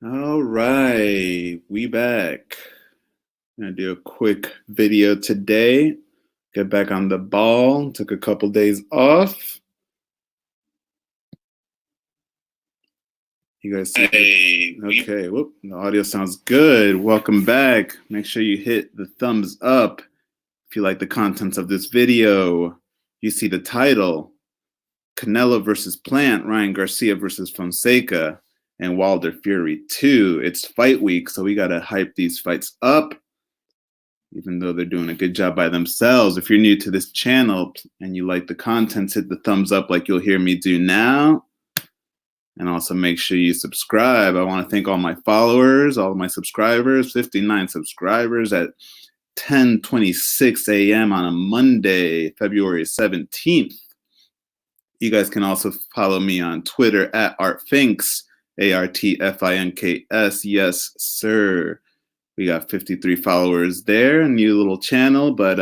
All right, we back. I'm gonna do a quick video today. Get back on the ball. Took a couple days off. You guys see? Okay, whoop, the audio sounds good. Welcome back. Make sure you hit the thumbs up if you like the contents of this video. You see the title: Canelo versus Plant, Ryan Garcia versus Fonseca, and Wilder Fury 2. It's fight week, so we gotta hype these fights up, even though they're doing a good job by themselves. If you're new to this channel and you like the content, hit the thumbs up like you'll hear me do now. And also make sure you subscribe. I want to thank all my followers, all my subscribers, 59 subscribers at 10:26 a.m. on a Monday, February 17th. You guys can also follow me on Twitter at ArtFinks, ARTFINKS. Yes, sir. We got 53 followers there, a new little channel, but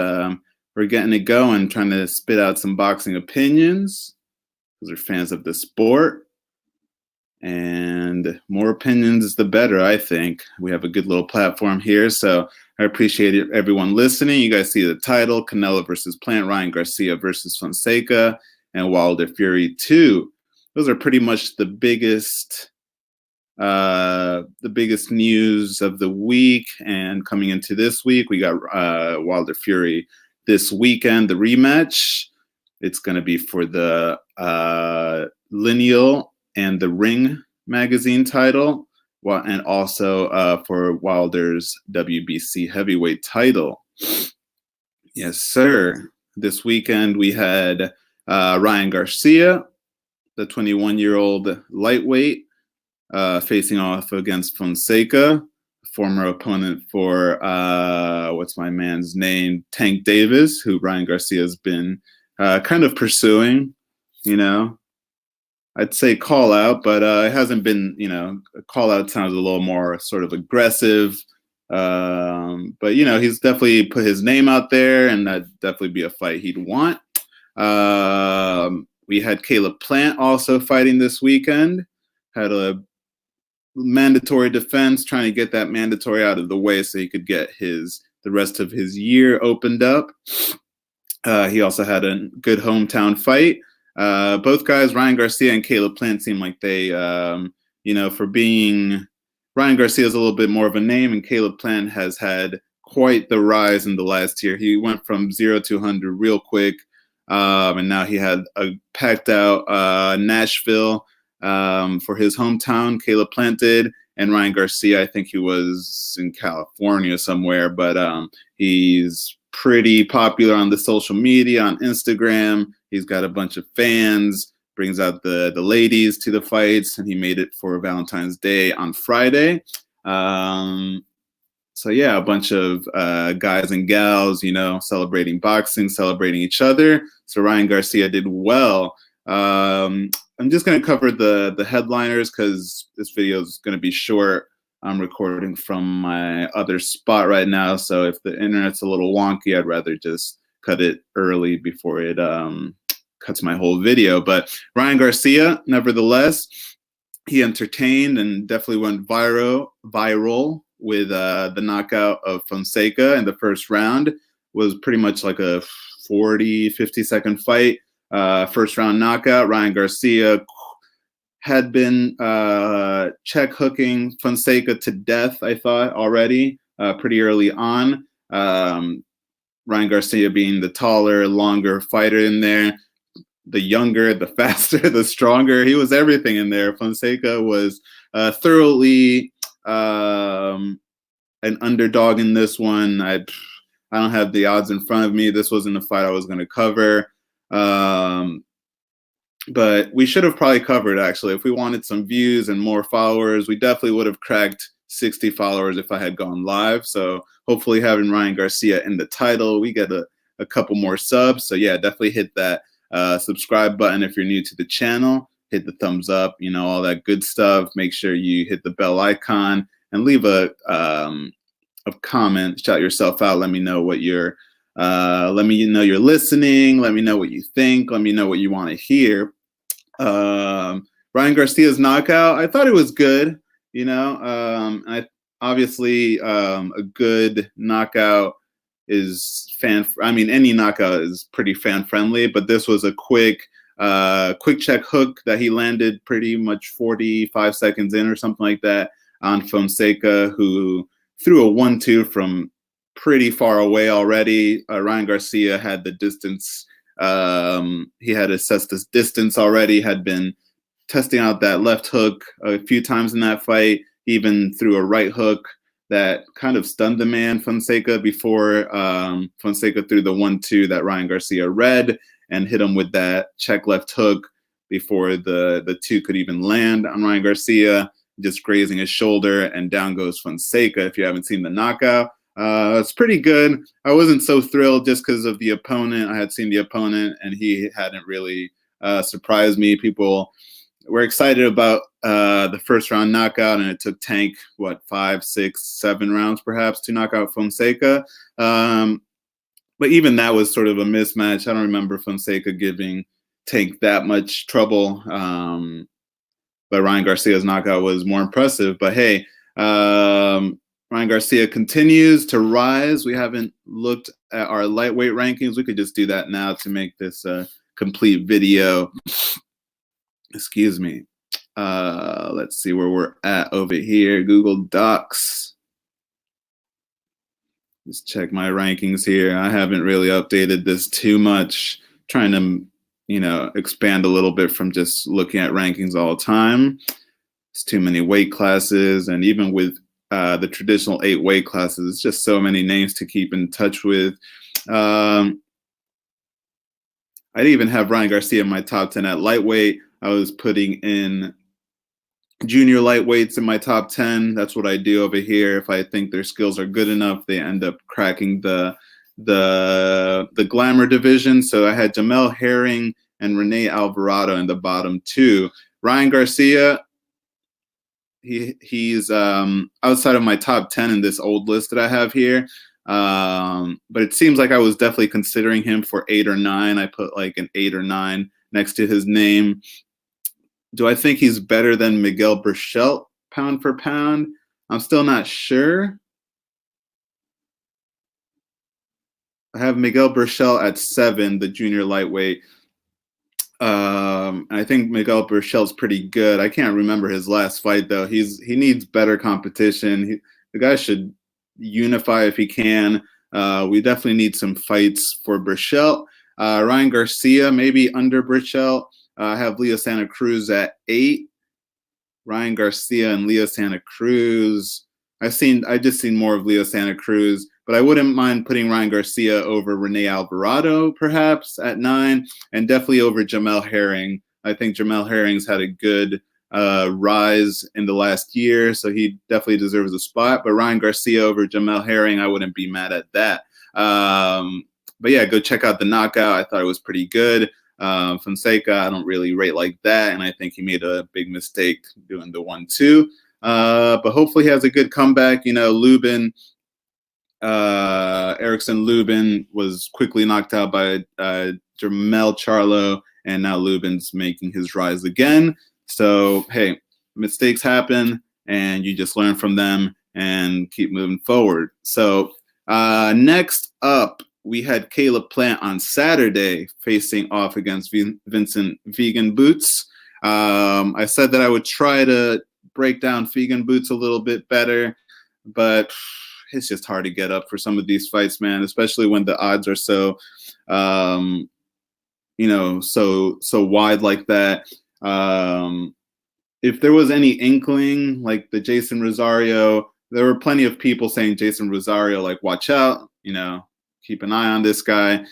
we're getting it going, trying to spit out some boxing opinions because we're fans of the sport. And more opinions, the better, I think. We have a good little platform here, so I appreciate everyone listening. You guys see the title: Canelo versus Plant, Ryan Garcia versus Fonseca, and Wilder Fury 2. Those are pretty much the biggest news of the week. And coming into this week, we got Wilder Fury this weekend, the rematch. It's going to be for the Lineal and the Ring magazine title, and also for Wilder's WBC heavyweight title. Yes, sir. This weekend we had Ryan Garcia, the 21-year-old lightweight, facing off against Fonseca, former opponent for what's my man's name, Tank Davis, who Ryan Garcia has been kind of pursuing. I'd say call out, but it hasn't been, call out sounds a little more sort of aggressive. But he's definitely put his name out there, and that'd definitely be a fight he'd want. We had Caleb Plant also fighting this weekend. Had a mandatory defense, trying to get that mandatory out of the way so he could get the rest of his year opened up. He also had a good hometown fight. Both guys, Ryan Garcia and Caleb Plant, seem like they, for being, Ryan Garcia is a little bit more of a name, and Caleb Plant has had quite the rise in the last year. He went from 0 to 100 real quick, and now he had a packed out Nashville for his hometown. Caleb Plant did, and Ryan Garcia, I think he was in California somewhere, but he's pretty popular on the social media, on Instagram. He's got a bunch of fans, brings out the ladies to the fights, and he made it for Valentine's Day on Friday. So yeah, a bunch of guys and gals, celebrating boxing, celebrating each other. So Ryan Garcia did well. I'm just going to cover the headliners because this video is going to be short. I'm recording from my other spot right now, so if the internet's a little wonky, I'd rather just cut it early before it cuts my whole video. But Ryan Garcia, nevertheless, he entertained and definitely went viral with the knockout of Fonseca in the first round. Was pretty much like a 50 second fight. First round knockout. Ryan Garcia had been check hooking Fonseca to death, I thought, already pretty early on. Ryan Garcia being the taller, longer fighter in there, the younger, the faster, the stronger. He was everything in there. Fonseca was thoroughly an underdog in this one. I don't have the odds in front of me. This wasn't a fight I was going to cover. But we should have probably covered, actually. If we wanted some views and more followers, we definitely would have cracked 60 followers if I had gone live. So hopefully having Ryan Garcia in the title, we get a couple more subs. So yeah, definitely hit that subscribe button if you're new to the channel. Hit the thumbs up, all that good stuff. Make sure you hit the bell icon and leave a comment. Shout yourself out. Let me know what you're let me know you're listening. Let me know what you think. Let me know what you want to hear. Ryan Garcia's knockout, I thought it was good. Obviously, a good knockout is I mean, any knockout is pretty fan friendly, but this was a quick check hook that he landed pretty much 45 seconds in or something like that on Fonseca, who threw a 1-2 from pretty far away already. Ryan Garcia had the distance. He had assessed this distance already, had been testing out that left hook a few times in that fight, even threw a right hook that kind of stunned the man Fonseca before Fonseca threw the 1-2 that Ryan Garcia read and hit him with that check left hook before the two could even land on Ryan Garcia, just grazing his shoulder, and down goes Fonseca. If you haven't seen the knockout, it's pretty good. I wasn't so thrilled just because of the opponent. I had seen the opponent, and he hadn't really surprised me. People were excited about the first round knockout, and it took Tank, 5, 6, 7 rounds perhaps to knock out Fonseca. But even that was sort of a mismatch. I don't remember Fonseca giving Tank that much trouble. But Ryan Garcia's knockout was more impressive. But hey, Ryan Garcia continues to rise. We haven't looked at our lightweight rankings. We could just do that now to make this a complete video. Excuse me. Let's see where we're at over here. Google Docs. Just check my rankings here. I haven't really updated this too much. Trying to, expand a little bit from just looking at rankings all the time. It's too many weight classes, and even with the traditional 8 weight classes, it's just so many names to keep in touch with. I'd even have Ryan Garcia in my top 10 at lightweight. I was putting in junior lightweights in my top 10. That's what I do over here. If I think their skills are good enough, they end up cracking the glamour division. So I had Jamel Herring and Rene Alvarado in the bottom 2. Ryan Garcia, he's outside of my top 10 in this old list that I have here. But it seems like I was definitely considering him for 8 or 9. I put like an 8 or 9 next to his name. Do I think he's better than Miguel Berchelt pound for pound? I'm still not sure. I have Miguel Berchelt at 7, the junior lightweight. I think Miguel Berchelt's pretty good. I can't remember his last fight though. He needs better competition. The guy should unify if he can. We definitely need some fights for Berchelt. Ryan Garcia maybe under Berchelt. I have Leo Santa Cruz at 8. Ryan Garcia and Leo Santa Cruz. I just seen more of Leo Santa Cruz, but I wouldn't mind putting Ryan Garcia over Rene Alvarado perhaps at 9, and definitely over Jamel Herring. I think Jamel Herring's had a good rise in the last year, so he definitely deserves a spot. But Ryan Garcia over Jamel Herring, I wouldn't be mad at that. But yeah, go check out the knockout. I thought it was pretty good. Fonseca, I don't really rate like that, and I think he made a big mistake doing the 1-2. But hopefully he has a good comeback. Lubin, Erickson Lubin was quickly knocked out by Jermell Charlo, and now Lubin's making his rise again. So, hey, mistakes happen, and you just learn from them and keep moving forward. So, next up, we had Caleb Plant on Saturday facing off against Vincent Vegan Boots. I said that I would try to break down Vegan Boots a little bit better, but it's just hard to get up for some of these fights, man, especially when the odds are so, so wide like that. If there was any inkling, like the Jason Rosario, there were plenty of people saying Jason Rosario, like, watch out, keep an eye on this guy.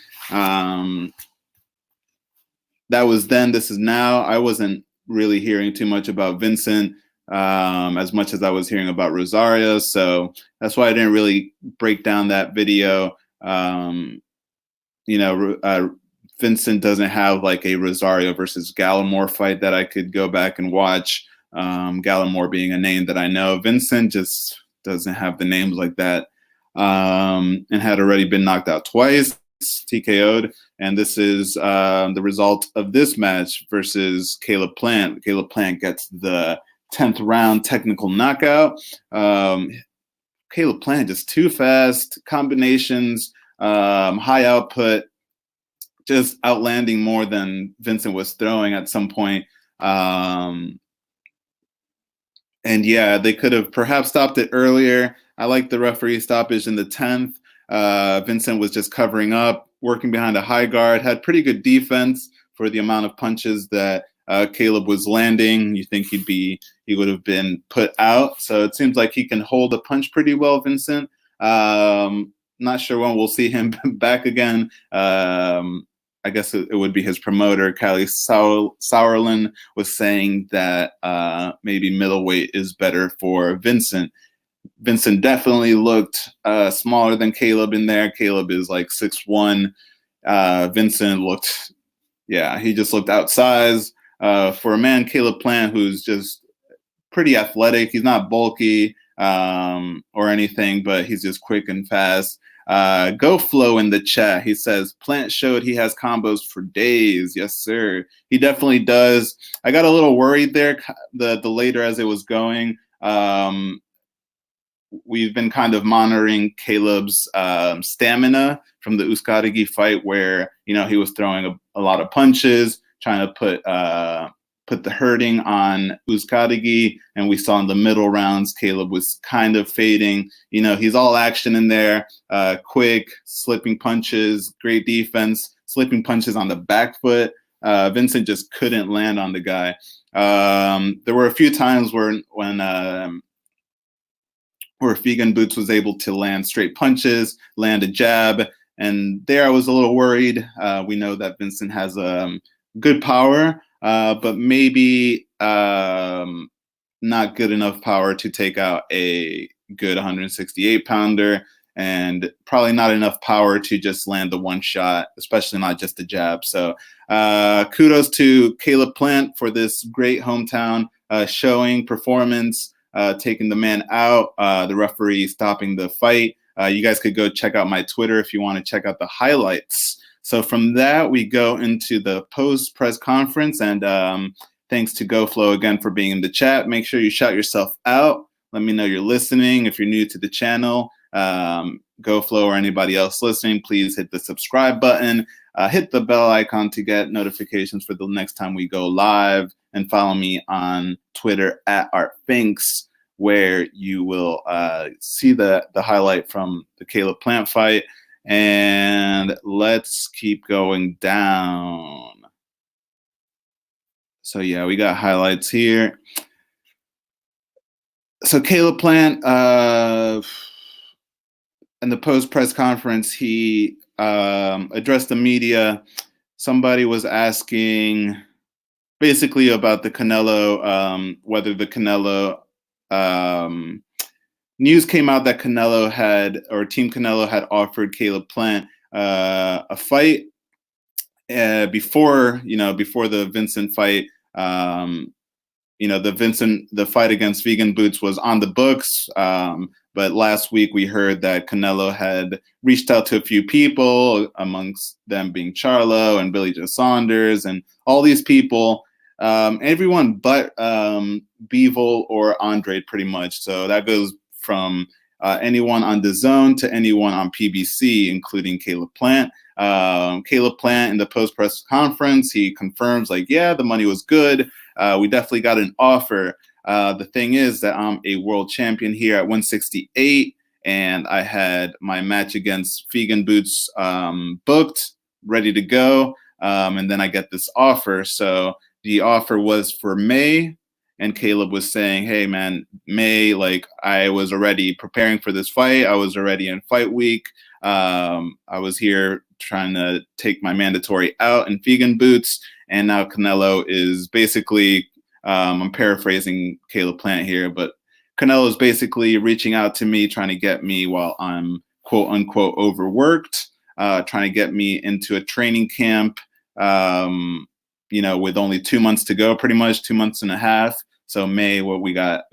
That was then, this is now. I wasn't really hearing too much about Vincent as much as I was hearing about Rosario. So that's why I didn't really break down that video. Vincent doesn't have like a Rosario versus Gallimore fight that I could go back and watch. Gallimore being a name that I know. Vincent just doesn't have the names like that. And had already been knocked out twice, TKO'd. And this is the result of this match versus Caleb Plant. Caleb Plant gets the 10th round technical knockout. Caleb Plant just too fast, combinations, high output, just outlanding more than Vincent was throwing at some point. And yeah, they could have perhaps stopped it earlier. I like the referee stoppage in the 10th. Vincent was just covering up, working behind a high guard, had pretty good defense for the amount of punches that Caleb was landing. You think he would have been put out. So it seems like he can hold a punch pretty well, Vincent. Not sure when we'll see him back again. I guess it would be his promoter, Callie Sauerland, was saying that maybe middleweight is better for Vincent. Vincent definitely looked smaller than Caleb in there. Caleb is like 6'1". Vincent looked, he just looked outsized. For a man, Caleb Plant, who's just pretty athletic. He's not bulky or anything, but he's just quick and fast. Go Flow in the chat. He says, Plant showed he has combos for days. Yes, sir. He definitely does. I got a little worried there the later as it was going. We've been kind of monitoring Caleb's stamina from the Uzcategui fight where, he was throwing a lot of punches, trying to put the hurting on Uzcategui, and we saw in the middle rounds Caleb was kind of fading. He's all action in there, quick, slipping punches, great defense, slipping punches on the back foot. Vincent just couldn't land on the guy. There were a few times when Vegan Boots was able to land straight punches, land a jab, and there I was a little worried. We know that Vincent has good power, but maybe not good enough power to take out a good 168-pounder, and probably not enough power to just land the one shot, especially not just the jab. So kudos to Caleb Plant for this great hometown showing, performance, taking the man out, the referee stopping the fight. You guys could go check out my Twitter if you want to check out the highlights. So from that, we go into the post-press conference, and thanks to GoFlow again for being in the chat. Make sure you shout yourself out. Let me know you're listening. If you're new to the channel, GoFlow or anybody else listening, please hit the subscribe button. Hit the bell icon to get notifications for the next time we go live, and follow me on Twitter @ArtFinks, where you will see the highlight from the Caleb Plant fight. And let's keep going down. So yeah, we got highlights here. So Caleb Plant, in the post-press conference, he addressed the media. Somebody was asking basically about the Canelo, whether the Canelo news came out that Canelo had, or Team Canelo had offered Caleb Plant a fight before the Vincent fight. The fight against Vegan Boots was on the books. But last week we heard that Canelo had reached out to a few people, amongst them being Charlo and Billy Joe Saunders and all these people, everyone but Bivol or Andre, pretty much. So that goes from anyone on DAZN to anyone on PBC, including Caleb Plant. Caleb Plant in the post-press conference, he confirms the money was good. We definitely got an offer. The thing is that I'm a world champion here at 168, and I had my match against Vegan Boots booked, ready to go, and then I get this offer. So the offer was for May, and Caleb was saying, hey, man, May, I was already preparing for this fight. I was already in fight week. I was here trying to take my mandatory out in Vegan Boots, and now Canelo is basically, I'm paraphrasing Caleb Plant here, but Canelo is basically reaching out to me, trying to get me while I'm quote unquote overworked, trying to get me into a training camp, with only 2 months to go, pretty much 2 months and a half. So May, we got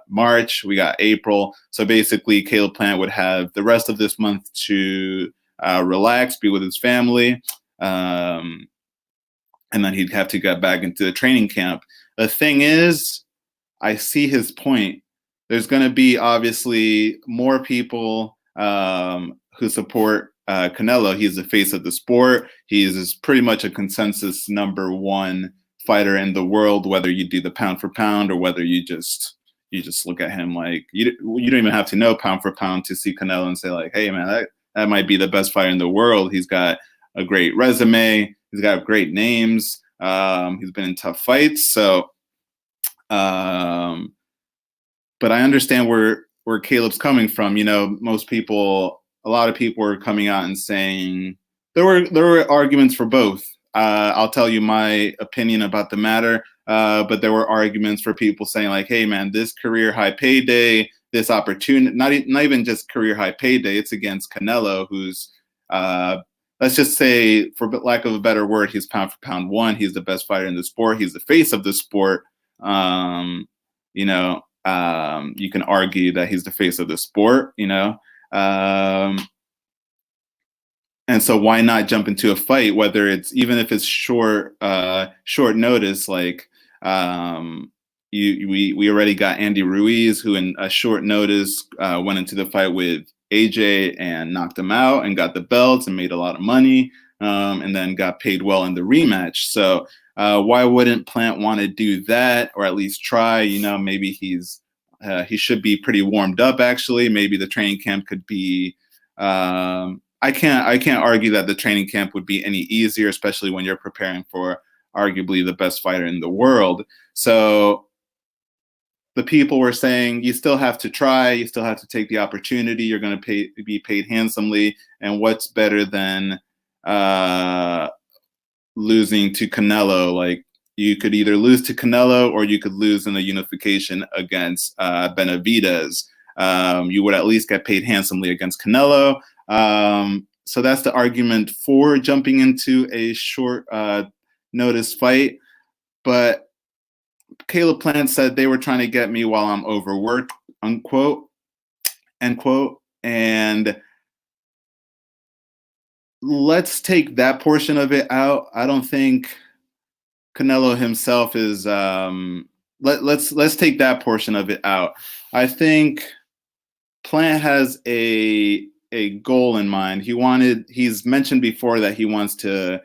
March, we got April. So basically Caleb Plant would have the rest of this month to relax, be with his family. And then he'd have to get back into the training camp. The thing is, I see his point. There's going to be obviously more people who support Canelo. He's the face of the sport. He is pretty much a consensus number one fighter in the world, whether you do the pound for pound or whether you just look at him like you don't even have to know pound for pound to see Canelo and say like, hey man, that might be the best fighter in the world. He's got a great resume. He's got great names. He's been in tough fights. So, but I understand where Caleb's coming from. You know, a lot of people are coming out and saying there were arguments for both. I'll tell you my opinion about the matter. But there were arguments for people saying like, hey man, this career high payday, this opportunity, not even just career high payday, it's against Canelo, who's let's just say, for lack of a better word, he's pound for pound one. He's the best fighter in the sport. He's the face of the sport. You know, you can argue that he's the face of the sport, you know. And so why not jump into a fight, whether it's even if it's short notice, like we already got Andy Ruiz, who in a short notice went into the fight with AJ and knocked him out and got the belts and made a lot of money, and then got paid well in the rematch. So why wouldn't Plant want to do that, or at least try? You know, maybe he should be pretty warmed up. Actually, maybe the training camp could be. I can't argue that the training camp would be any easier, especially when you're preparing for arguably the best fighter in the world. So the people were saying you still have to try, you still have to take the opportunity. You're going to be paid handsomely, and what's better than losing to Canelo? Like, you could either lose to Canelo or you could lose in the unification against Benavidez. You would at least get paid handsomely against Canelo. So that's the argument for jumping into a short notice fight. But Caleb Plant said they were trying to get me while I'm overworked, unquote, end quote. And let's take that portion of it out. I don't think Canelo himself is let's take that portion of it out. I think Plant has a goal in mind. He's mentioned before that he wants to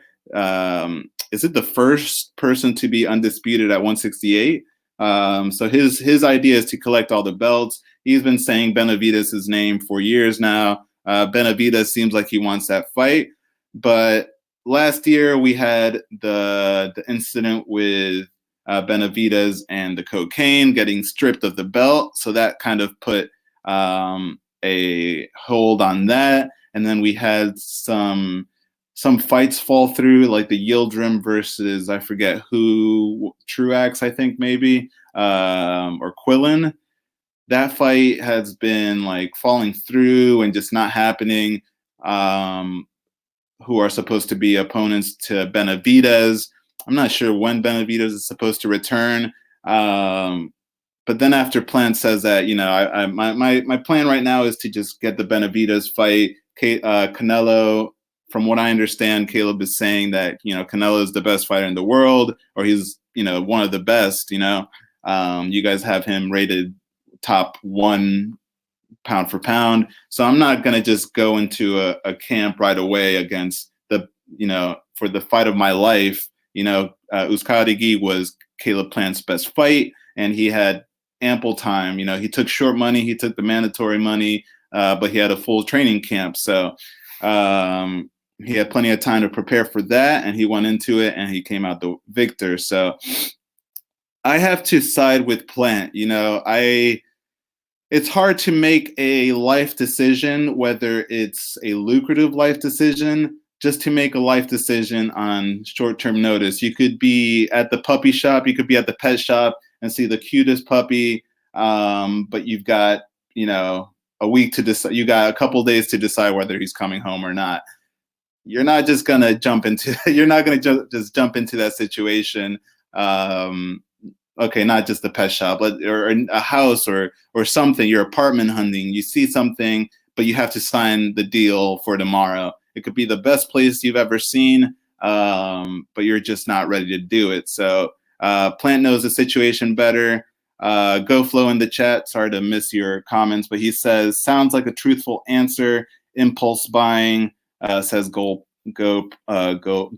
is it the first person to be undisputed at 168? So his idea is to collect all the belts. He's been saying Benavidez' name for years now. Benavidez seems like he wants that fight, but last year we had the incident with Benavidez and the cocaine getting stripped of the belt, so that kind of put a hold on that. And then we had some fights fall through, like the Yildirim versus, I forget who, Truax, I think maybe, or Quillen. That fight has been like falling through and just not happening. Who are supposed to be opponents to Benavidez. I'm not sure when Benavidez is supposed to return. But then after Plant says that, you know, my plan right now is to just get the Benavidez fight. Canelo, from what I understand, Caleb is saying that, you know, Canelo is the best fighter in the world, or he's, you know, one of the best. You know, you guys have him rated top one pound for pound. So I'm not going to just go into a camp right away against the, you know, for the fight of my life. You know, Uzcategui was Caleb Plant's best fight, and he had ample time. You know, he took short money, he took the mandatory money, but he had a full training camp. So he had plenty of time to prepare for that, and he went into it and he came out the victor. So I have to side with Plant. You know, it's hard to make a life decision, whether it's a lucrative life decision, just to make a life decision on short-term notice. You could be at the puppy shop, you could be at the pet shop and see the cutest puppy, but you've got, you know, a week to decide. You got a couple days to decide whether he's coming home or not. You're not just gonna jump into. You're not gonna just jump into that situation. Okay, not just the pet shop, or a house or something. You're apartment hunting. You see something, but you have to sign the deal for tomorrow. It could be the best place you've ever seen, but you're just not ready to do it. So Plant knows the situation better. GoFlow in the chat. Sorry to miss your comments, but he says, sounds like a truthful answer. Impulse buying, says Go Flow,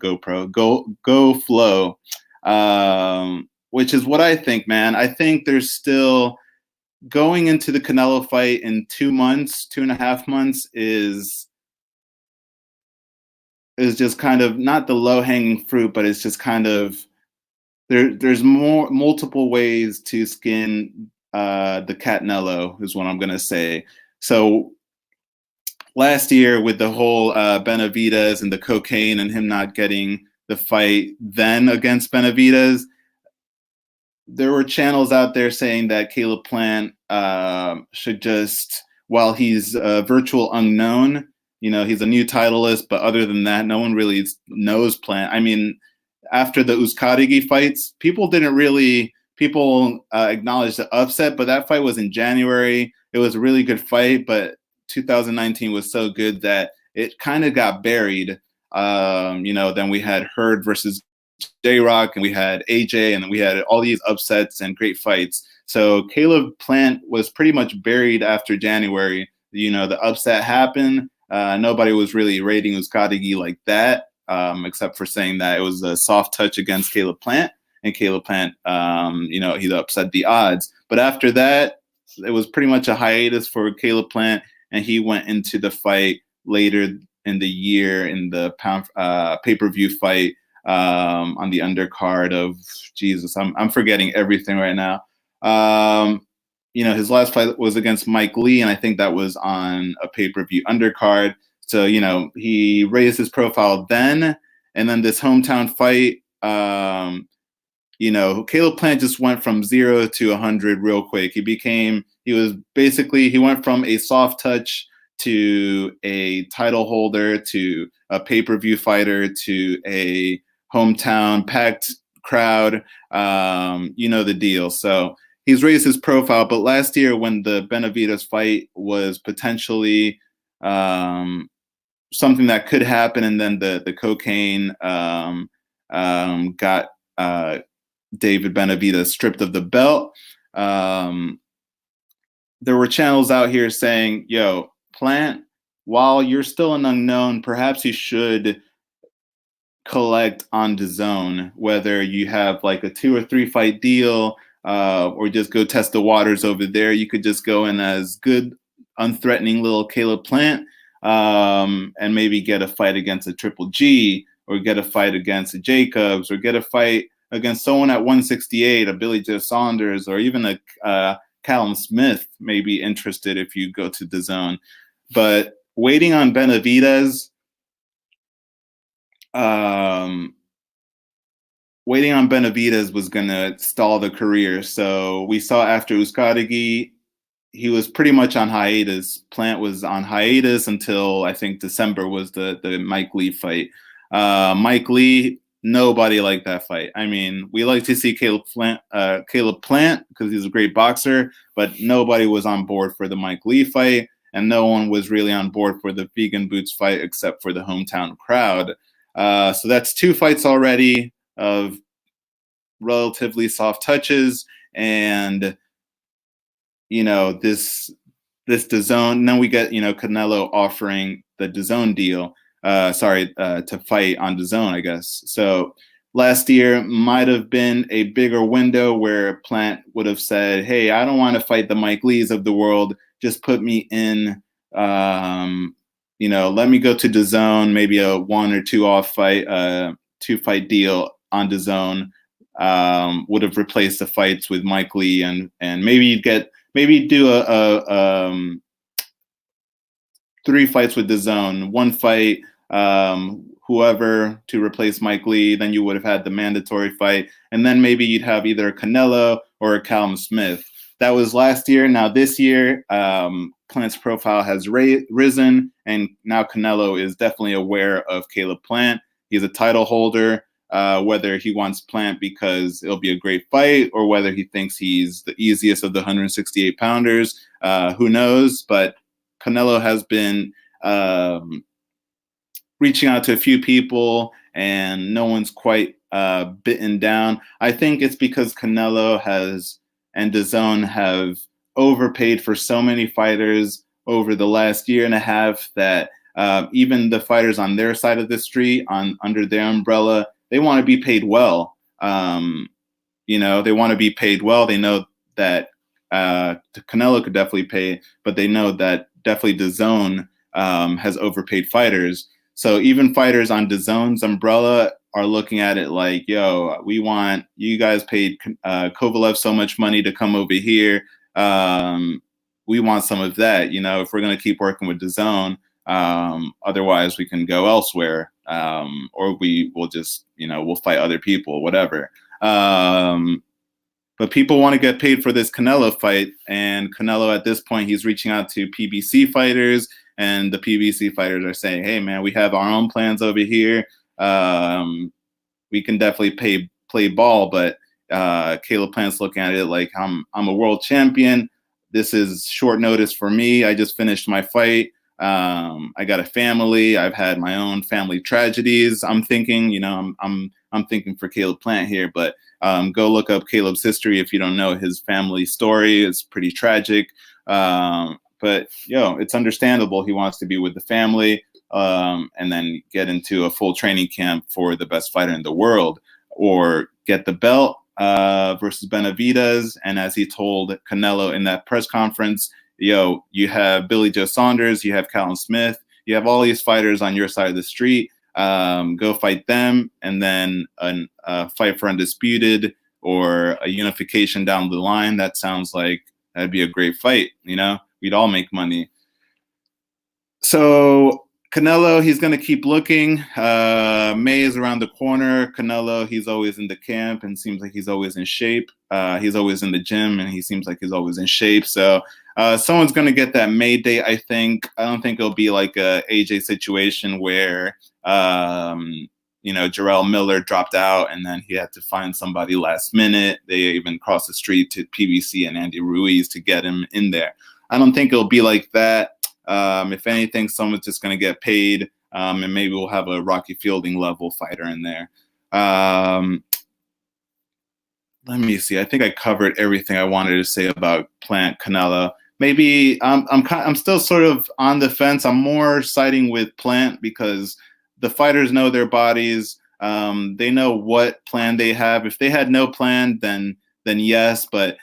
which is what I think, man. I think there's still going into the Canelo fight in 2 months, 2.5 months is just kind of not the low hanging fruit, but it's just kind of there's multiple ways to skin the Canelo is what I'm gonna say. So last year with the whole Benavidez and the cocaine and him not getting the fight then against Benavidez, there were channels out there saying that Caleb Plant should just, while he's a virtual unknown, he's a new titleist, but other than that, no one really knows Plant. I mean, after the Uzcategui fights, people acknowledged the upset, but that fight was in January. It was a really good fight, but 2019 was so good that it kind of got buried. Then we had Hurd versus J-Rock, and we had AJ, and then we had all these upsets and great fights. So Caleb Plant was pretty much buried after January. The upset happened. Nobody was really rating Uzcategui like that, except for saying that it was a soft touch against Caleb Plant, and Caleb Plant, he upset the odds. But after that, it was pretty much a hiatus for Caleb Plant, and he went into the fight later in the year in the pay-per-view fight on the undercard of Jesus. I'm forgetting everything right now. His last fight was against Mike Lee, and I think that was on a pay-per-view undercard. So, he raised his profile then, and then this hometown fight, Caleb Plant just went from 0 to 100 real quick. He went from a soft touch to a title holder to a pay-per-view fighter to a hometown packed crowd. The deal. So he's raised his profile. But last year, when the Benavidez fight was potentially something that could happen, and then the cocaine got David Benavidez stripped of the belt, there were channels out here saying, yo, Plant, while you're still an unknown, perhaps you should collect on DAZN, whether you have like a 2 or 3 fight deal, or just go test the waters over there. You could just go in as good, unthreatening little Caleb Plant, and maybe get a fight against a Triple G, or get a fight against a Jacobs, or get a fight against someone at 168, a Billy Joe Saunders, or even a Callum Smith may be interested if you go to DAZN. But waiting on Benavidez, was going to stall the career. So we saw after Uzcategui, he was pretty much on hiatus. Plant was on hiatus until I think December was the Mike Lee fight. Mike Lee, nobody liked that fight. I mean, we like to see Caleb Plant because he's a great boxer, but nobody was on board for the Mike Lee fight, and no one was really on board for the Vegan Boots fight except for the hometown crowd. So that's 2 fights already of relatively soft touches, and this DAZN. And then we get Canelo offering the DAZN deal. To fight on DAZN, I guess. So last year might have been a bigger window where Plant would have said, hey, I don't want to fight the Mike Lees of the world. Just put me in, let me go to DAZN, maybe a 1 or 2 off fight, 2 fight deal on DAZN, would have replaced the fights with Mike Lee, and maybe do a 3 fights with DAZN, 1 fight, whoever to replace Mike Lee. Then you would have had the mandatory fight, and then maybe you'd have either a Canelo or a Callum Smith. That was last year. Now this year, Plant's profile has risen, and now Canelo is definitely aware of Caleb Plant. He's a title holder. Whether he wants Plant because it'll be a great fight, or whether he thinks he's the easiest of the 168 pounders, who knows? But Canelo has been reaching out to a few people, and no one's quite bitten down. I think it's because Canelo has, and DAZN have overpaid for so many fighters over the last year and a half that even the fighters on their side of the street, under their umbrella, they want to be paid well. They want to be paid well. They know that Canelo could definitely pay, but they know that definitely DAZN has overpaid fighters. So even fighters on DAZN's umbrella are looking at it like, yo, we want, you guys paid Kovalev so much money to come over here. We want some of that, if we're going to keep working with DAZN. Otherwise we can go elsewhere, or we will just, we'll fight other people, whatever. But people want to get paid for this Canelo fight, and Canelo at this point, he's reaching out to PBC fighters, and the PBC fighters are saying, hey man, we have our own plans over here. We can definitely play ball, but Caleb Plant's looking at it like, I'm a world champion. This is short notice for me. I just finished my fight. I got a family. I've had my own family tragedies. I'm thinking, I'm thinking for Caleb Plant here, but go look up Caleb's history if you don't know his family story. It's pretty tragic. But it's understandable. He wants to be with the family, and then get into a full training camp for the best fighter in the world, or get the belt versus Benavidez. And as he told Canelo in that press conference, you have Billy Joe Saunders, you have Callum Smith, you have all these fighters on your side of the street. Go fight them, and then a fight for undisputed or a unification down the line. That sounds like that'd be a great fight. We'd all make money. So Canelo, he's going to keep looking. May is around the corner. Canelo, he's always in the camp and seems like he's always in shape. He's always in the gym, and he seems like he's always in shape. So someone's going to get that May date, I think. I don't think it'll be like a AJ situation where, Jarrell Miller dropped out and then he had to find somebody last minute. They even crossed the street to PBC and Andy Ruiz to get him in there. I don't think it'll be like that. If anything, someone's just going to get paid, and maybe we'll have a Rocky Fielding level fighter in there. Let me see. I think I covered everything I wanted to say about Plant Canelo. Maybe I'm still sort of on the fence. I'm more siding with Plant because the fighters know their bodies. They know what plan they have. If they had no plan, then yes. But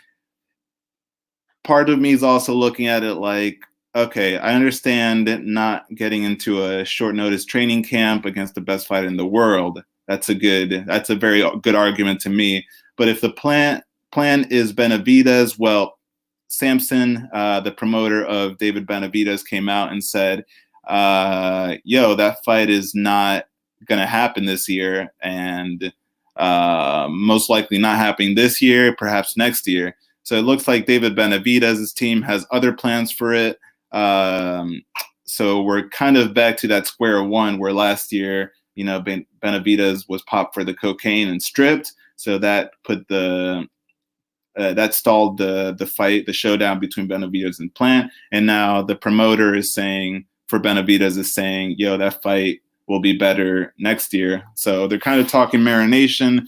part of me is also looking at it like, okay, I understand not getting into a short notice training camp against the best fighter in the world. That's a very good argument to me. But if the plan is Benavidez, well, Samson, the promoter of David Benavidez, came out and said, that fight is not going to happen this year, and most likely not happening this year, perhaps next year. So it looks like David Benavidez's team has other plans for it. So we're kind of back to that square one where last year, Benavidez was popped for the cocaine and stripped. So that put that stalled the fight, the showdown between Benavidez and Plant. And now the promoter is saying, for Benavidez, is saying, that fight will be better next year. So they're kind of talking marination,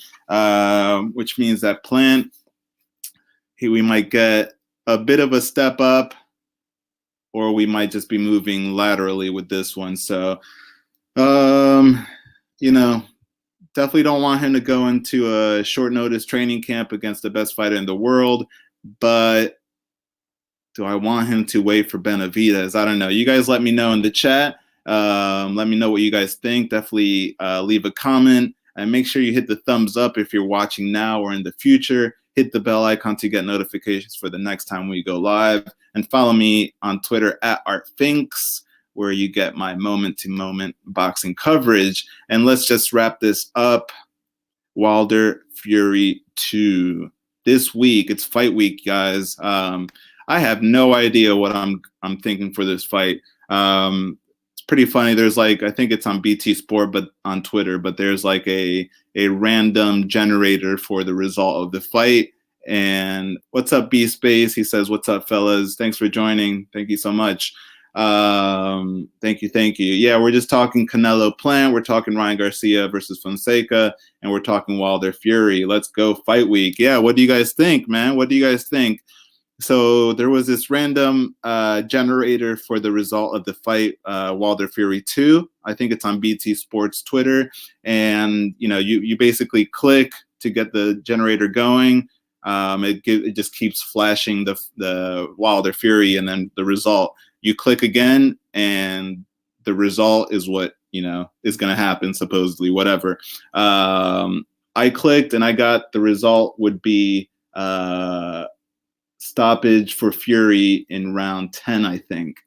which means that Plant, we might get a bit of a step up, or we might just be moving laterally with this one. So, definitely don't want him to go into a short notice training camp against the best fighter in the world. But do I want him to wait for Benavidez? I don't know. You guys let me know in the chat. Let me know what you guys think. Definitely leave a comment, and make sure you hit the thumbs up if you're watching now or in the future. Hit the bell icon to get notifications for the next time we go live. And follow me on Twitter @ArtThinks, where you get my moment-to-moment boxing coverage. And let's just wrap this up. Wilder Fury 2. This week, it's fight week, guys. I have no idea what I'm thinking for this fight. It's pretty funny. There's I think it's on BT Sport, but on Twitter, but there's a random generator for the result of the fight. And what's up, B Space? He says, "What's up, fellas? Thanks for joining. Thank you so much." Thank you, thank you. Yeah, we're just talking Canelo Plant. We're talking Ryan Garcia versus Fonseca, and we're talking Wilder Fury. Let's go fight week. Yeah, what do you guys think, man? What do you guys think? So there was this random generator for the result of the fight, Wilder Fury 2. I think it's on BT Sports Twitter, and you basically click to get the generator going. It just keeps flashing the Wilder Fury, and then the result. You click again, and the result is what is going to happen, supposedly, whatever. I clicked, and I got the result would be stoppage for Fury in round 10, I think.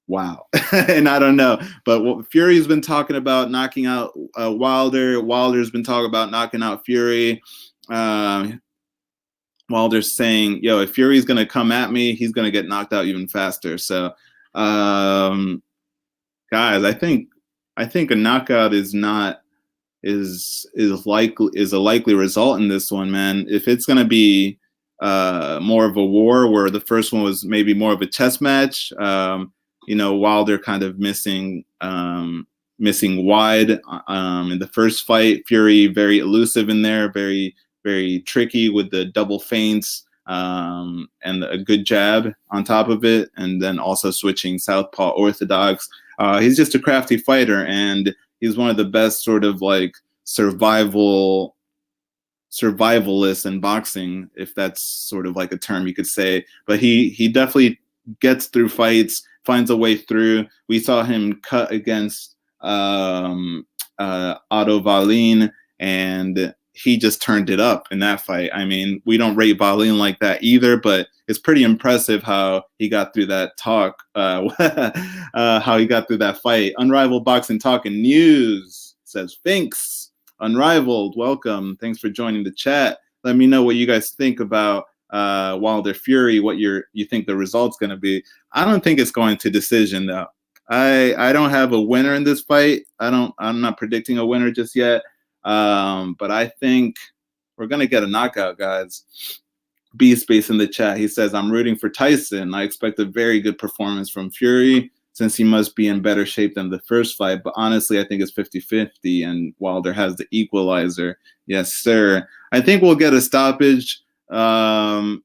Wow. And I don't know, but what Fury's been talking about knocking out Wilder. Wilder's been talking about knocking out Fury. Wilder's saying, yo, if Fury's going to come at me, he's going to get knocked out even faster. So, guys, I think a knockout is a likely result in this one, man. If it's going to be more of a war, where the first one was maybe more of a chess match, Wilder kind of missing wide in the first fight. Fury very elusive in there, very, very tricky with the double feints and a good jab on top of it, and then also switching southpaw orthodox. He's just a crafty fighter, and he's one of the best sort of like survivalists in boxing, if that's sort of like a term you could say. But he definitely gets through fights, finds a way through. We saw him cut against Otto Wallin, and he just turned it up in that fight. I mean, we don't rate Wallin like that either, but it's pretty impressive how he got through that how he got through that fight. Unrivaled Boxing Talk and News says, Finks, Unrivaled, welcome. Thanks for joining the chat. Let me know what you guys think about Wilder Fury, what you think the result's going to be. I don't think it's going to decision, though. I don't have a winner in this fight. I'm not predicting a winner just yet. But I think we're going to get a knockout, guys. B-Space in the chat. He says, I'm rooting for Tyson. I expect a very good performance from Fury, since he must be in better shape than the first fight. But honestly, I think it's 50-50, and Wilder has the equalizer. Yes, sir. I think we'll get a stoppage. Can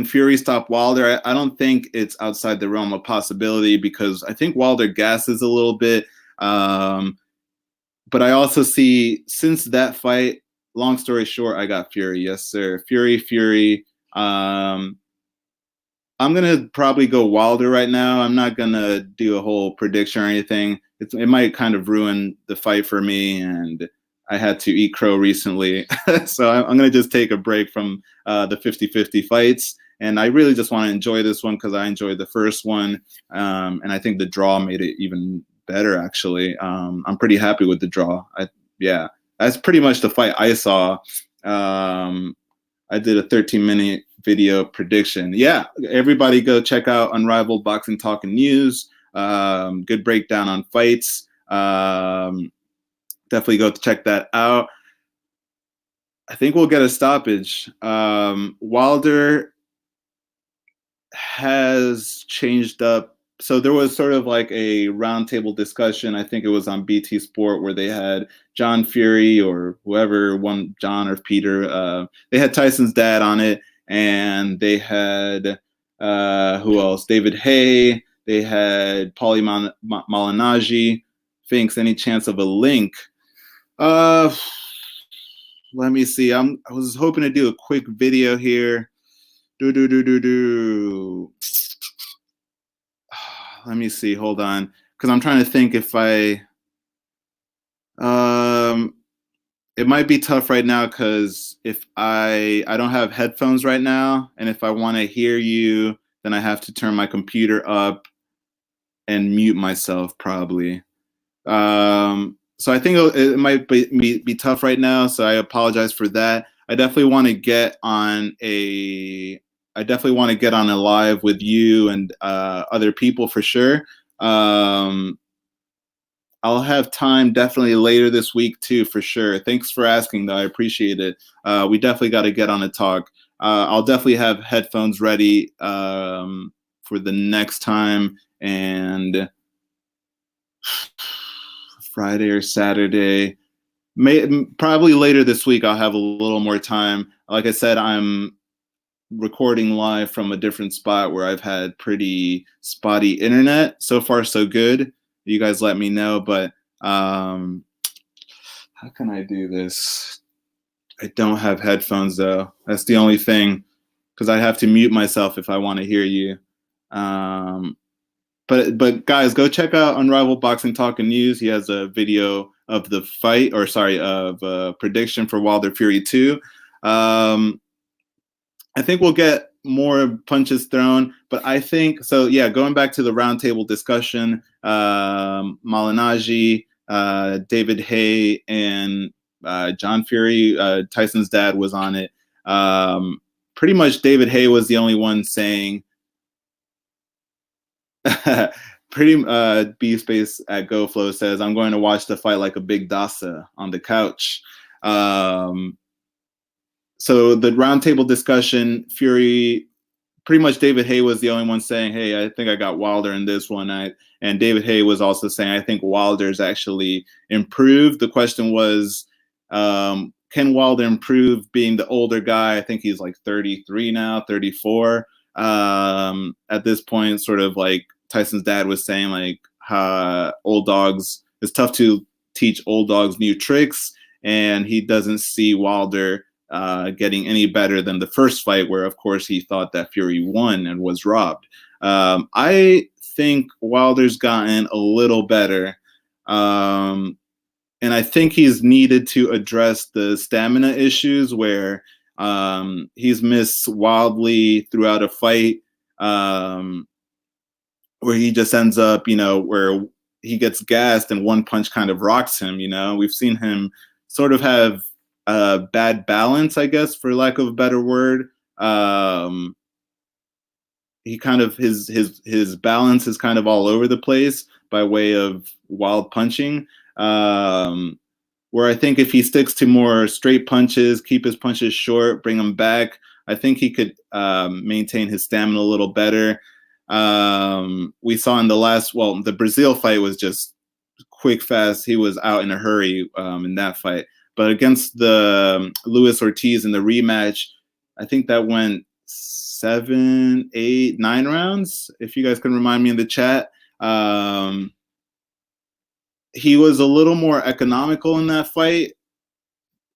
Fury stop Wilder? I don't think it's outside the realm of possibility, because I think Wilder gasses a little bit. But I also see, since that fight, long story short, I got Fury. Yes, sir. Fury. I'm going to probably go Wilder right now. I'm not going to do a whole prediction or anything. It might kind of ruin the fight for me, and I had to eat crow recently. So I'm going to just take a break from the 50-50 fights. And I really just want to enjoy this one because I enjoyed the first one. And I think the draw made it even better, actually. I'm pretty happy with the draw. Yeah, that's pretty much the fight I saw. I did a 13-minute video prediction. Yeah, everybody go check out Unrivaled Boxing Talk and News. Good breakdown on fights. Definitely go check that out. I think we'll get a stoppage. Wilder has changed up. So there was sort of like a roundtable discussion. I think it was on BT Sport, where they had John Fury, or whoever, one John or Peter. They had Tyson's dad on it, and they had who else? David Hay. They had Paulie Malignaggi. Thinks any chance of a link? Let me see. I was hoping to do a quick video here. Let me see. Hold on, because I'm trying to think if it might be tough right now, because if I don't have headphones right now, and if I want to hear you, then I have to turn my computer up and mute myself probably. So I think it might be tough right now. So I apologize for that. I definitely want to get on a live with you and other people for sure. I'll have time definitely later this week too, for sure. Thanks for asking, though. I appreciate it. We definitely got to get on a talk. I'll definitely have headphones ready for for the next time, and Friday or Saturday. Probably later this week I'll have a little more time. Like I said, I'm recording live from a different spot where I've had pretty spotty internet. So far so good. You guys let me know, but how can I do this? I don't have headphones though. That's the only thing, because I have to mute myself if I want to hear you. But guys, go check out Unrivaled Boxing Talk and News. He has a video of the fight, or sorry, of prediction for Wilder Fury 2. I think we'll get more punches thrown, but I think so. Yeah, going back to the roundtable discussion, Malignaggi, David Haye, and John Fury, Tyson's dad, was on it. Pretty much, David Haye was the only one saying. B Space at GoFlow says, "I'm going to watch the fight like a big Dasa on the couch." So the roundtable discussion, Fury, pretty much David Haye was the only one saying, "Hey, I think I got Wilder in this one." And David Haye was also saying, "I think Wilder's actually improved." The question was, can Wilder improve being the older guy? I think he's like 33 now, 34. At this point, sort of like Tyson's dad was saying, like, old dogs, it's tough to teach old dogs new tricks, and he doesn't see Wilder getting any better than the first fight, where of course he thought that Fury won and was robbed. I think Wilder's gotten a little better, and I think he's needed to address the stamina issues where he's missed wildly throughout a fight, where he just ends up, where he gets gassed and one punch kind of rocks him. We've seen him sort of have bad balance, I guess, for lack of a better word. He kind of his balance is kind of all over the place by way of wild punching. Where I think if he sticks to more straight punches, keep his punches short, bring them back, I think he could maintain his stamina a little better. We saw in the Brazil fight was just quick, fast. He was out in a hurry in that fight. But against the Luis Ortiz in the rematch, I think that went 7, 8, 9 rounds. If you guys can remind me in the chat. He was a little more economical in that fight.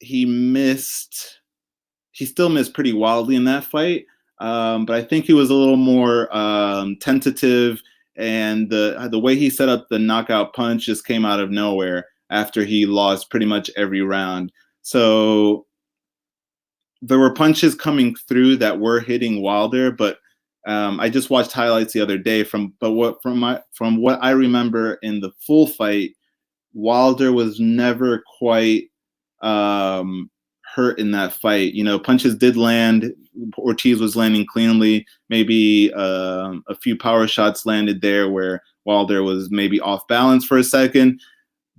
He still missed pretty wildly in that fight. But I think he was a little more tentative, and the way he set up the knockout punch just came out of nowhere after he lost pretty much every round. So there were punches coming through that were hitting Wilder, but I just watched highlights the other day from what I remember in the full fight, Wilder was never quite hurt in that fight. Punches did land. Ortiz was landing cleanly. Maybe a few power shots landed there where Wilder was maybe off balance for a second,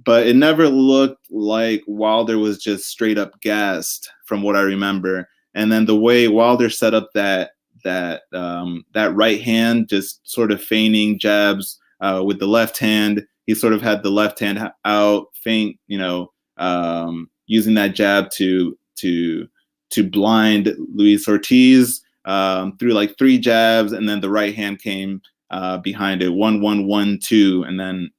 but it never looked like Wilder was just straight up gassed from what I remember. And then the way Wilder set up that right hand, just sort of feigning jabs with the left hand. He sort of had the left hand out, feint, using that jab to blind Luis Ortiz through like 3 jabs, and then the right hand came behind it, 1, 1, 1, 2, and then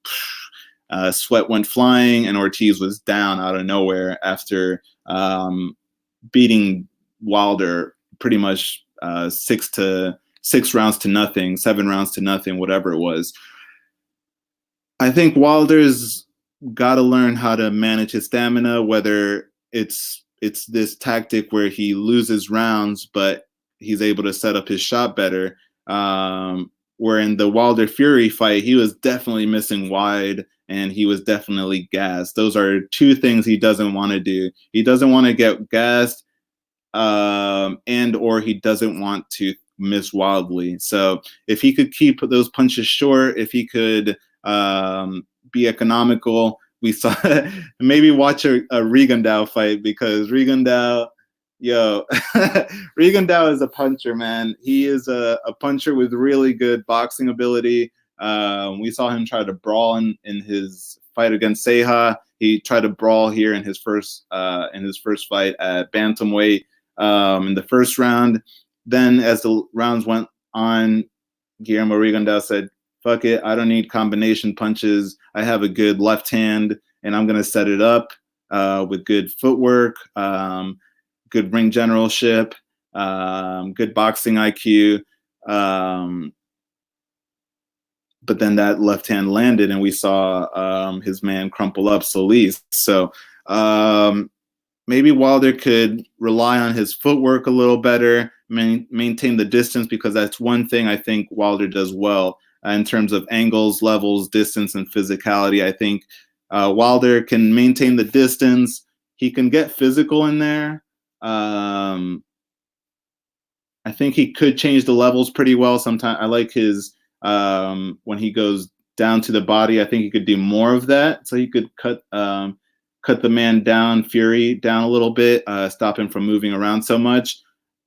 sweat went flying, and Ortiz was down out of nowhere after beating Wilder pretty much 6 rounds to nothing, 7 rounds to nothing, whatever it was. I think Wilder's got to learn how to manage his stamina, whether it's this tactic where he loses rounds, but he's able to set up his shot better. Where in the Wilder Fury fight, he was definitely missing wide, and he was definitely gassed. Those are 2 things he doesn't want to do. He doesn't want to get gassed, and or he doesn't want to miss wildly. So if he could keep those punches short, if he could be economical, we saw maybe watch a Rigondeaux fight, because Rigondeaux Yo, Regan Dow is a puncher, man. He is a puncher with really good boxing ability. We saw him try to brawl in his fight against Seha. He tried to brawl here in his first fight at bantamweight in the first round. Then, as the rounds went on, Guillermo Rigondeaux said, "Fuck it, I don't need combination punches. I have a good left hand, and I'm gonna set it up with good footwork." Good ring generalship, good boxing IQ. Um, but then that left hand landed, and we saw his man crumple up Solis. So maybe Wilder could rely on his footwork a little better, maintain the distance, because that's one thing I think Wilder does well in terms of angles, levels, distance, and physicality. I think Wilder can maintain the distance. He can get physical in there. I think he could change the levels pretty well. Sometimes I like his when he goes down to the body. I think he could do more of that. So he could cut the man down, Fury down a little bit, stop him from moving around so much.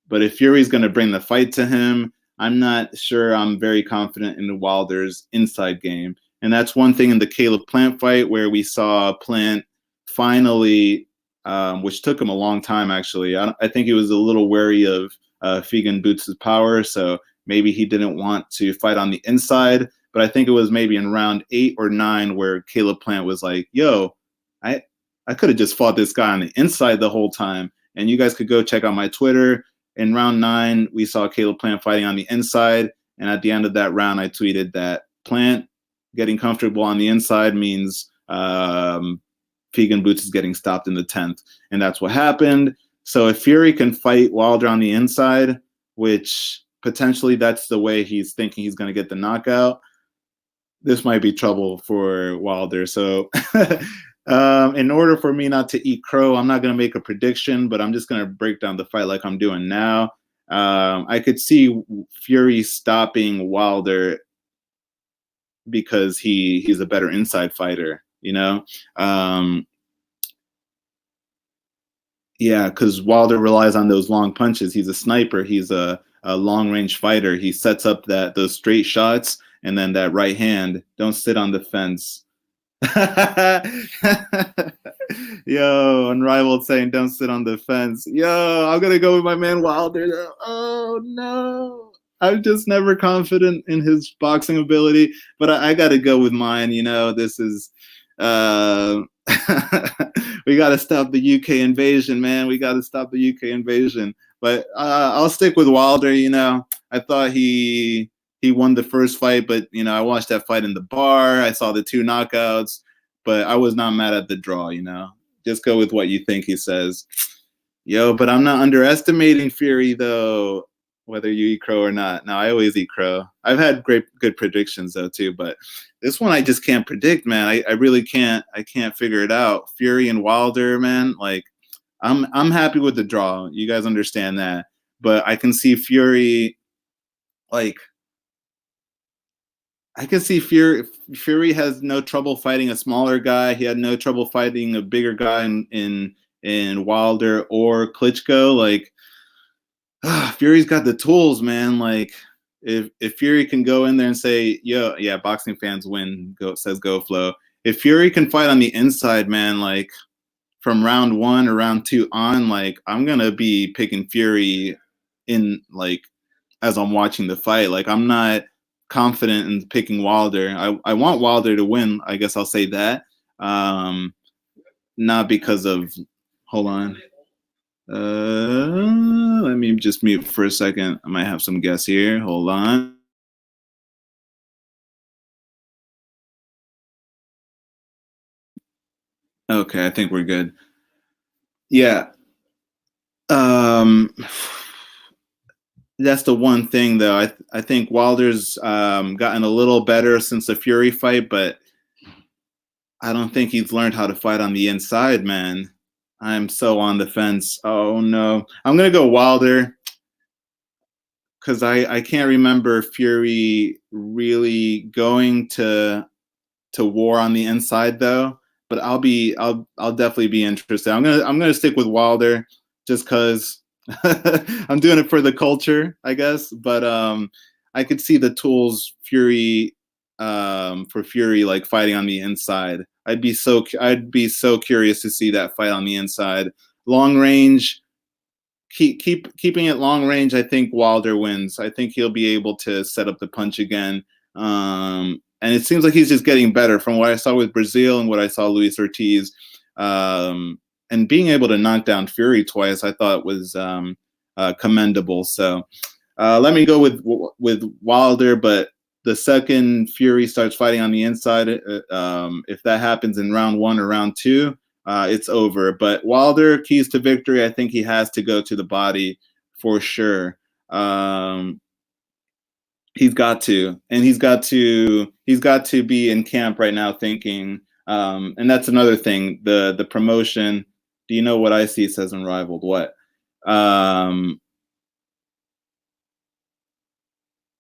But if Fury's going to bring the fight to him, I'm not sure I'm very confident in Wilder's inside game. And that's one thing in the Caleb Plant fight where we saw Plant finally, which took him a long time actually. I think he was a little wary of Figan Boots' power, so maybe he didn't want to fight on the inside. But I think it was maybe in round 8 or 9 where Caleb Plant was like, "Yo, I could have just fought this guy on the inside the whole time." And you guys could go check out my Twitter. In round 9, we saw Caleb Plant fighting on the inside. And at the end of that round, I tweeted that Plant getting comfortable on the inside means Figan Boots is getting stopped in the 10th. And that's what happened. So if Fury can fight Wilder on the inside, which potentially that's the way he's thinking he's going to get the knockout, this might be trouble for Wilder. So in order for me not to eat crow, I'm not going to make a prediction, but I'm just going to break down the fight like I'm doing now. I could see Fury stopping Wilder because he's a better inside fighter, you know? Yeah, because Wilder relies on those long punches. He's a sniper. He's a long range fighter. He sets up those straight shots and then that right hand. Don't sit on the fence. Yo, Unrivaled saying don't sit on the fence. Yo, I'm gonna go with my man Wilder. Oh no, I'm just never confident in his boxing ability, but I gotta go with mine. You know, this is we gotta stop the UK invasion, man. We gotta stop the UK invasion. But I'll stick with Wilder. You know, I thought he won the first fight, but you know, I watched that fight in the bar. I saw the 2 knockouts, but I was not mad at the draw. You know, just go with what you think, he says. Yo, but I'm not underestimating Fury though, whether you eat crow or not. No, I always eat crow. I've had good predictions though too, but this one I just can't predict, man. I really can't. I can't figure it out. Fury and Wilder, man. Like, I'm happy with the draw. You guys understand that, but I can see Fury, like. I can see Fury has no trouble fighting a smaller guy. He had no trouble fighting a bigger guy in Wilder or Klitschko. Like, Fury's got the tools, man. Like, if Fury can go in there and say, "Yo, yeah, boxing fans win," says GoFlow. If Fury can fight on the inside, man, like from round 1 or round 2 on, like I'm gonna be picking Fury in like as I'm watching the fight. Like, I'm not confident in picking Wilder. I want Wilder to win. I guess I'll say that. Not because of, hold on. Let me just mute for a second. I might have some guests here. Hold on. Okay, I think we're good. Yeah. That's the one thing though. I think Wilder's gotten a little better since the Fury fight, but I don't think he's learned how to fight on the inside, man. I'm so on the fence. Oh no. I'm gonna go Wilder because I can't remember Fury really going to war on the inside though. But I'll definitely be interested. I'm gonna stick with Wilder just because I'm doing it for the culture, I guess. But I could see the tools Fury for Fury like fighting on the inside. I'd be so curious to see that fight on the inside. Long range, keeping it long range. I think Wilder wins. I think he'll be able to set up the punch again. And it seems like he's just getting better from what I saw with Brazil and what I saw Luis Ortiz. And being able to knock down Fury twice, I thought was commendable. So let me go with Wilder, but the second Fury starts fighting on the inside, if that happens in round 1 or round 2, it's over. But Wilder, keys to victory, I think he has to go to the body for sure. He's got to, and he's got to be in camp right now thinking. And that's another thing. The promotion. Do you know what I see? It says Unrivaled. What?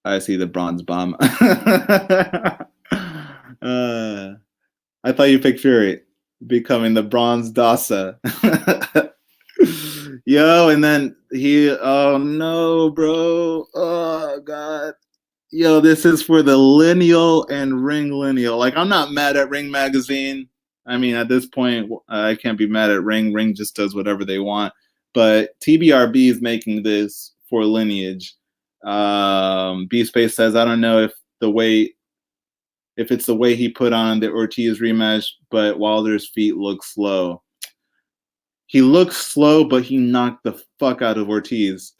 I see the bronze bomb. I thought you picked Fury, becoming the bronze Dasa. Yo, and then oh no, bro. Oh God. Yo, this is for the lineal and Ring lineal. Like, I'm not mad at Ring Magazine. I mean, at this point, I can't be mad at Ring. Ring just does whatever they want. But TBRB is making this for lineage. B Space says, I don't know if it's the way he put on the Ortiz rematch, but Wilder's feet look slow. He looks slow, but he knocked the fuck out of Ortiz.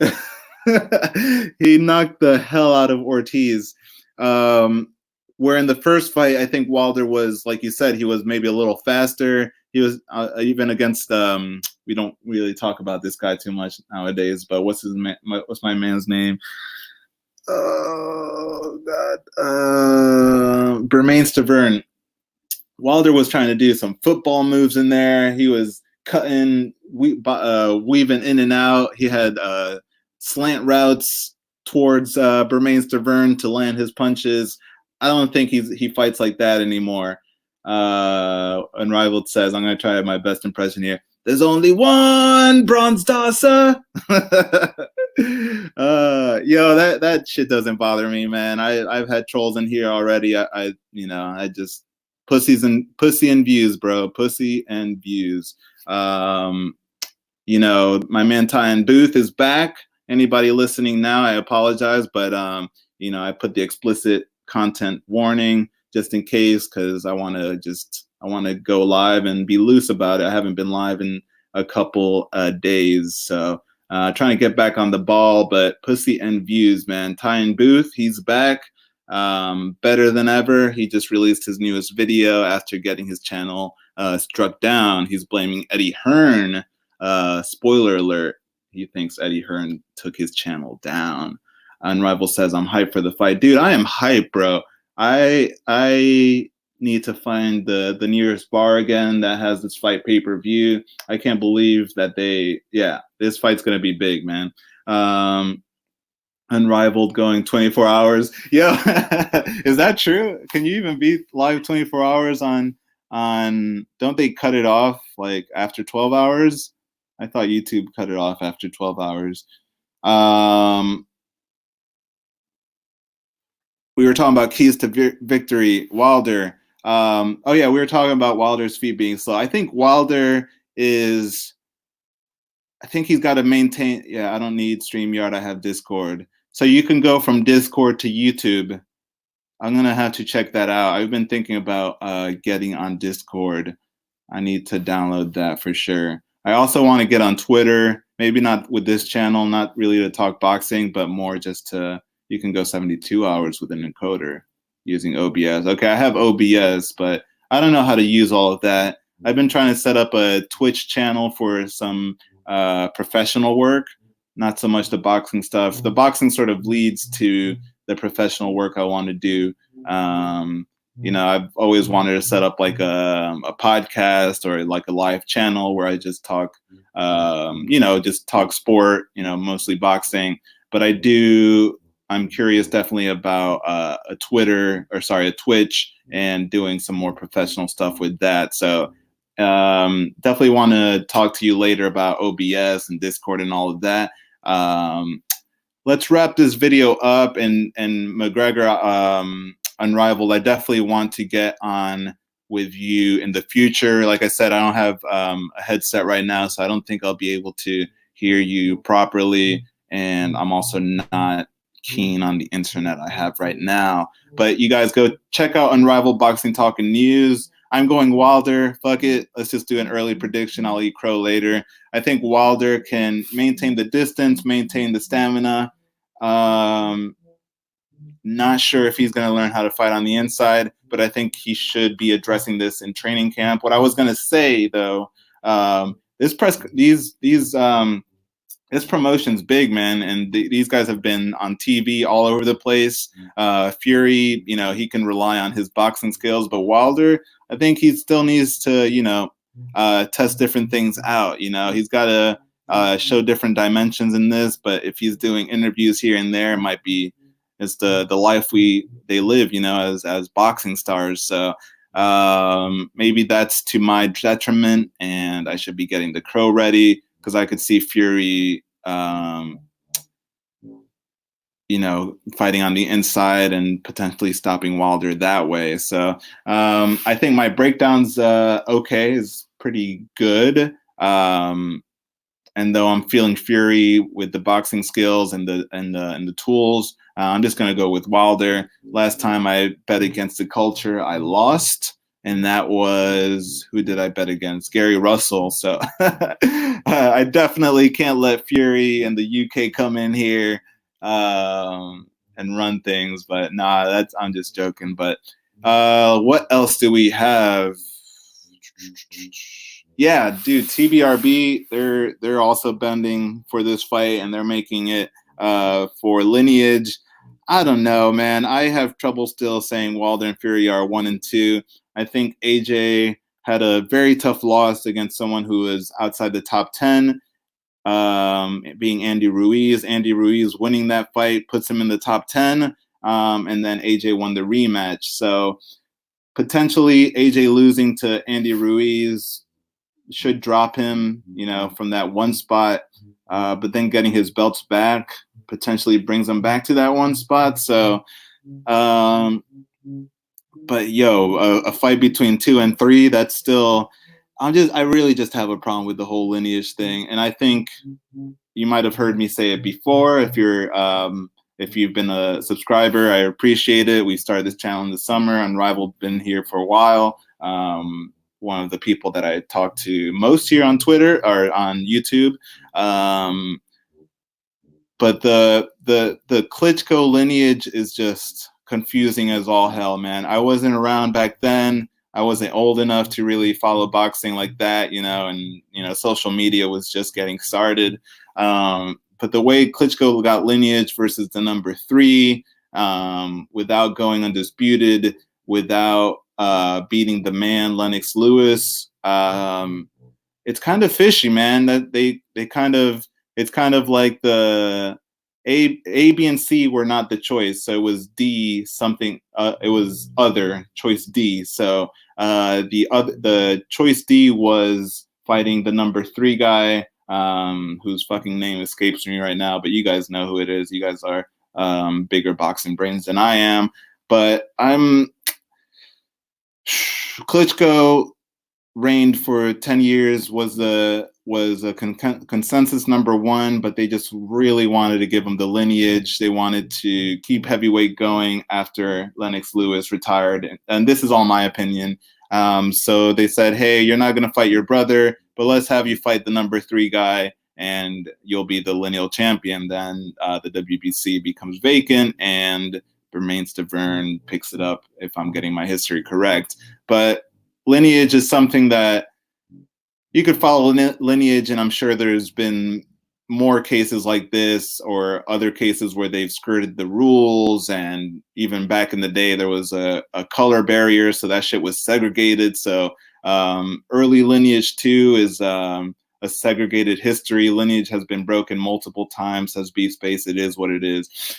He knocked the hell out of Ortiz. Where in the first fight, I think Wilder was, like you said, he was maybe a little faster. He was even against. We don't really talk about this guy too much nowadays, but what's my man's name? Oh God, Bermain Stavern. Wilder was trying to do some football moves in there. He was cutting, weaving in and out. He had slant routes towards Bermain Stavern to land his punches. I don't think he fights like that anymore. Unrivaled says, I'm going to try my best impression here. There's only one Bronze Dasa. Yo, that shit doesn't bother me, man. I've had trolls in here already. I just pussy and views, bro. Pussy and views. My man Ty Booth is back. Anybody listening now, I apologize, but I put the explicit content warning just in case, because I want to go live and be loose about it. I haven't been live in a couple days, so trying to get back on the ball. But pussy and views, man. Ty Booth, he's back, better than ever. He just released his newest video after getting his channel struck down. He's blaming Eddie Hearn. Spoiler alert. He thinks Eddie Hearn took his channel down. Unrivaled says, I'm hyped for the fight. Dude, I am hyped, bro. I need to find the nearest bar again that has this fight pay-per-view. I can't believe that this fight's going to be big, man. Unrivaled going 24 hours. Yo, is that true? Can you even be live 24 hours on, don't they cut it off like after 12 hours? I thought YouTube cut it off after 12 hours. We were talking about keys to victory, Wilder. We were talking about Wilder's feet being slow. I think he's got to maintain. Yeah, I don't need StreamYard. I have Discord. So you can go from Discord to YouTube. I'm going to have to check that out. I've been thinking about getting on Discord. I need to download that for sure. I also want to get on Twitter, maybe not with this channel, not really to talk boxing, but more just to, you can go 72 hours with an encoder using OBS. Okay, I have OBS, but I don't know how to use all of that. I've been trying to set up a Twitch channel for some professional work, not so much the boxing stuff. The boxing sort of leads to the professional work I want to do. I've always wanted to set up like a podcast or like a live channel where I just talk, just talk sport, mostly boxing. But I'm curious definitely about a Twitch and doing some more professional stuff with that. So Definitely want to talk to you later about OBS and Discord and all of that. Let's wrap this video up. And McGregor, Unrivaled, I definitely want to get on with you in the future. Like I said, I don't have a headset right now, so I don't think I'll be able to hear you properly. And I'm also not keen on the internet I have right now. But you guys go check out Unrivaled Boxing Talk and News. I'm going Wilder. Fuck it. Let's just do an early prediction. I'll eat crow later. I think Wilder can maintain the distance, maintain the stamina. Not sure if he's going to learn how to fight on the inside, but I think he should be addressing this in training camp. What I was going to say, though, this promotion's big, man, and these guys have been on TV all over the place. Fury, he can rely on his boxing skills, but Wilder, I think he still needs to, test different things out. He's got to show different dimensions in this, but if he's doing interviews here and there, it's the life they live, as boxing stars. So maybe that's to my detriment, and I should be getting the crow ready, because I could see Fury, fighting on the inside and potentially stopping Wilder that way. So I think my breakdown's okay, is pretty good. And though I'm feeling Fury with the boxing skills and the tools, I'm just gonna go with Wilder. Last time I bet against the culture, I lost. And that was, who did I bet against? Gary Russell. So I definitely can't let Fury and the UK come in here and run things. But nah, I'm just joking. But what else do we have? Yeah, dude, TBRB, they're also bending for this fight, and they're making it for Lineage. I don't know, man. I have trouble still saying Wilder and Fury are 1 and 2. I think AJ had a very tough loss against someone who is outside the top 10, being Andy Ruiz. Andy Ruiz winning that fight puts him in the top 10, and then AJ won the rematch. So potentially AJ losing to Andy Ruiz should drop him, from that one spot, but then getting his belts back potentially brings him back to that one spot. So, but a fight between 2 and 3, that's still, I really just have a problem with the whole Lineage thing. And I think you might have heard me say it before. If you've been a subscriber, I appreciate it. We started this channel in the summer. Unrivaled been here for a while. One of the people that I talk to most here on Twitter or on YouTube. But the Klitschko Lineage is just confusing as all hell, man. I wasn't around back then. I wasn't old enough to really follow boxing like that, and social media was just getting started. But the way Klitschko got Lineage versus the number 3, without going undisputed, without beating the man Lennox Lewis, it's kind of fishy, man. That they kind of, it's kind of like the A, B, and C were not the choice, so it was D something. It was other choice D. So the choice D was fighting the number 3 guy, whose fucking name escapes me right now, but you guys know who it is. You guys are bigger boxing brains than I am, but Klitschko reigned for 10 years, was a consensus number 1, but they just really wanted to give him the Lineage. They wanted to keep heavyweight going after Lennox Lewis retired. And this is all my opinion. So they said, hey, you're not going to fight your brother, but let's have you fight the number 3 guy, and you'll be the lineal champion. Then the WBC becomes vacant, and Bermain Stavern picks it up, if I'm getting my history correct. But Lineage is something that you could follow Lineage, and I'm sure there's been more cases like this or other cases where they've skirted the rules. And even back in the day, there was a color barrier, so that shit was segregated. So early Lineage 2 is a segregated history. Lineage has been broken multiple times, says B-Space. It is what it is.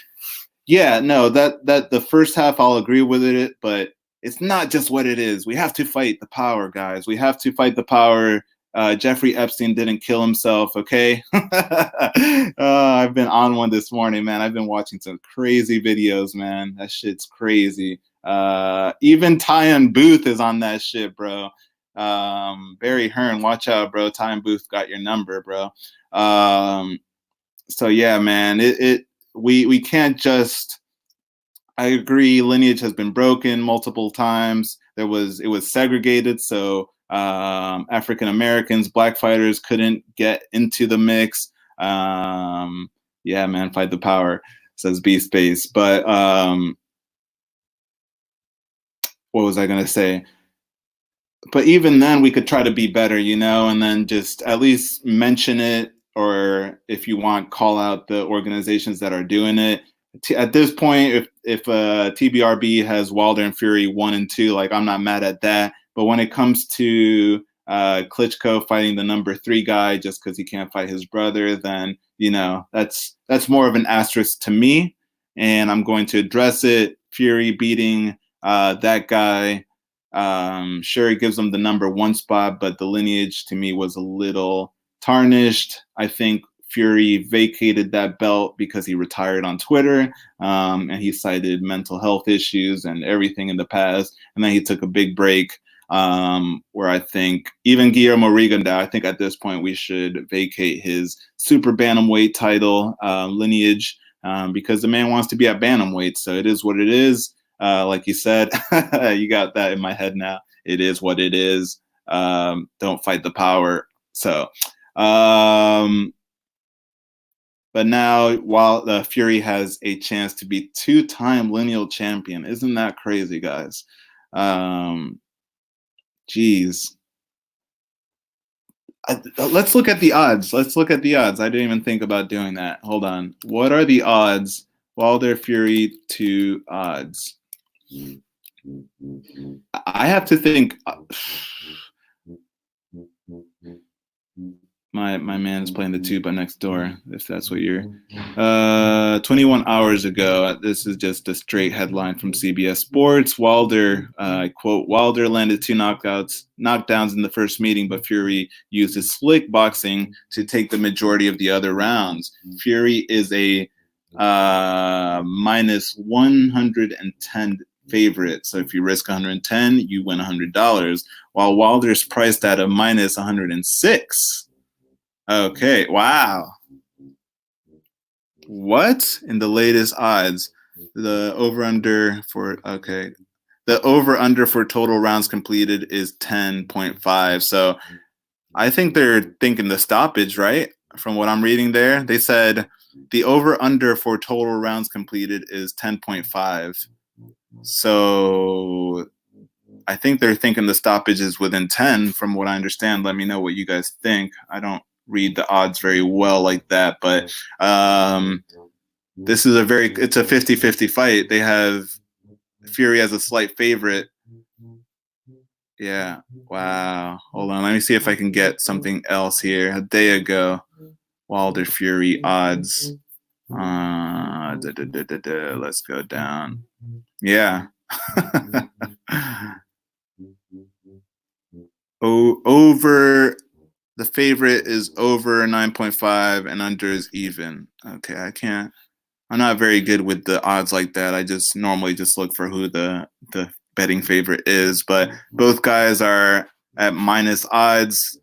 Yeah, no, that the first half I'll agree with it, but it's not just what it is. We have to fight the power, guys. We have to fight the power. Jeffrey Epstein didn't kill himself, okay? I've been on one this morning, man. I've been watching some crazy videos, man. That shit's crazy. Even Tyon Booth is on that shit, bro. Barry Hearn, watch out, bro. Tyon Booth got your number, bro. So yeah, man, we can't just. I agree. Lineage has been broken multiple times. It was segregated, so African Americans, black fighters couldn't get into the mix. Yeah, man, fight the power, says B Space. But what was I gonna say? But even then, we could try to be better, and then just at least mention it, or if you want, call out the organizations that are doing it. At this point, if TBRB has Wilder and Fury 1 and 2, like, I'm not mad at that. But when it comes to Klitschko fighting the number 3 guy just because he can't fight his brother, then that's more of an asterisk to me, and I'm going to address it. Fury beating that guy. Sure, it gives him the number 1 spot, but the lineage to me was a little tarnished. I think Fury vacated that belt because he retired on Twitter, and he cited mental health issues and everything in the past. And then he took a big break, where I think even Guillermo Rigondeaux, I think at this point we should vacate his super bantamweight title lineage, because the man wants to be at bantamweight. So it is what it is. Like you said, you got that in my head now. It is what it is. Don't fight the power. So, but now, while Fury has a chance to be 2-time lineal champion, isn't that crazy, guys? Geez. Let's look at the odds. I didn't even think about doing that. Hold on. What are the odds? Wilder Fury 2 odds. I have to think. My man's playing the tuba next door, if that's what you're. 21 hours ago, this is just a straight headline from CBS Sports. Wilder, I quote, Wilder landed 2 knockdowns in the first meeting, but Fury used his slick boxing to take the majority of the other rounds. Fury is a minus 110 favorite. So if you risk 110, you win $100, while Wilder's priced at a minus 106. Okay, wow. What? In the latest odds, the over-under for total rounds completed is 10.5. So I think they're thinking the stoppage, right? From what I'm reading there, they said the over-under for total rounds completed is 10.5. So I think they're thinking the stoppage is within 10, from what I understand. Let me know what you guys think. I don't read the odds very well like that, but this is it's a 50-50 fight. They have Fury as a slight favorite. Yeah. Wow. Hold on. Let me see if I can get something else here. A day ago, Wilder Fury odds. Let's go down. Yeah. Over. The favorite is over 9.5 and under is even. Okay, I'm not very good with the odds like that. I just normally just look for who the betting favorite is. But both guys are at minus odds.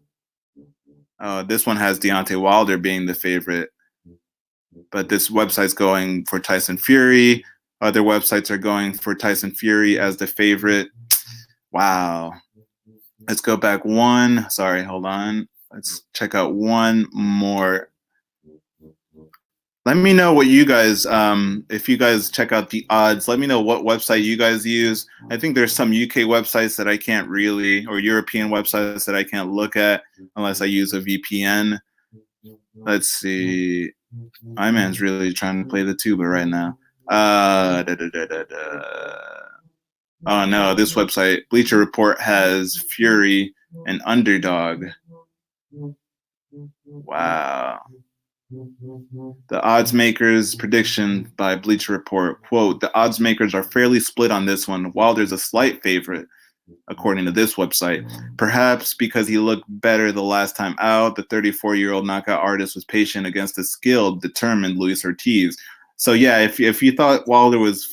This one has Deontay Wilder being the favorite. But this website's going for Tyson Fury. Other websites are going for Tyson Fury as the favorite. Wow. Let's go back one. Sorry, hold on. Let's check out one more. Let me know what you guys, if you guys check out the odds, let me know what website you guys use. I think there's some UK websites that I can't really, or European websites that I can't look at unless I use a VPN. Let's see. My man's really trying to play the tuba right now. Oh no, this website, Bleacher Report, has Fury an underdog. Wow. The odds makers prediction by Bleacher Report, quote, the odds makers are fairly split on this one. Wilder's a slight favorite, according to this website. Perhaps because he looked better the last time out, the 34-year-old knockout artist was patient against the skilled, determined Luis Ortiz. So yeah, if you thought Wilder was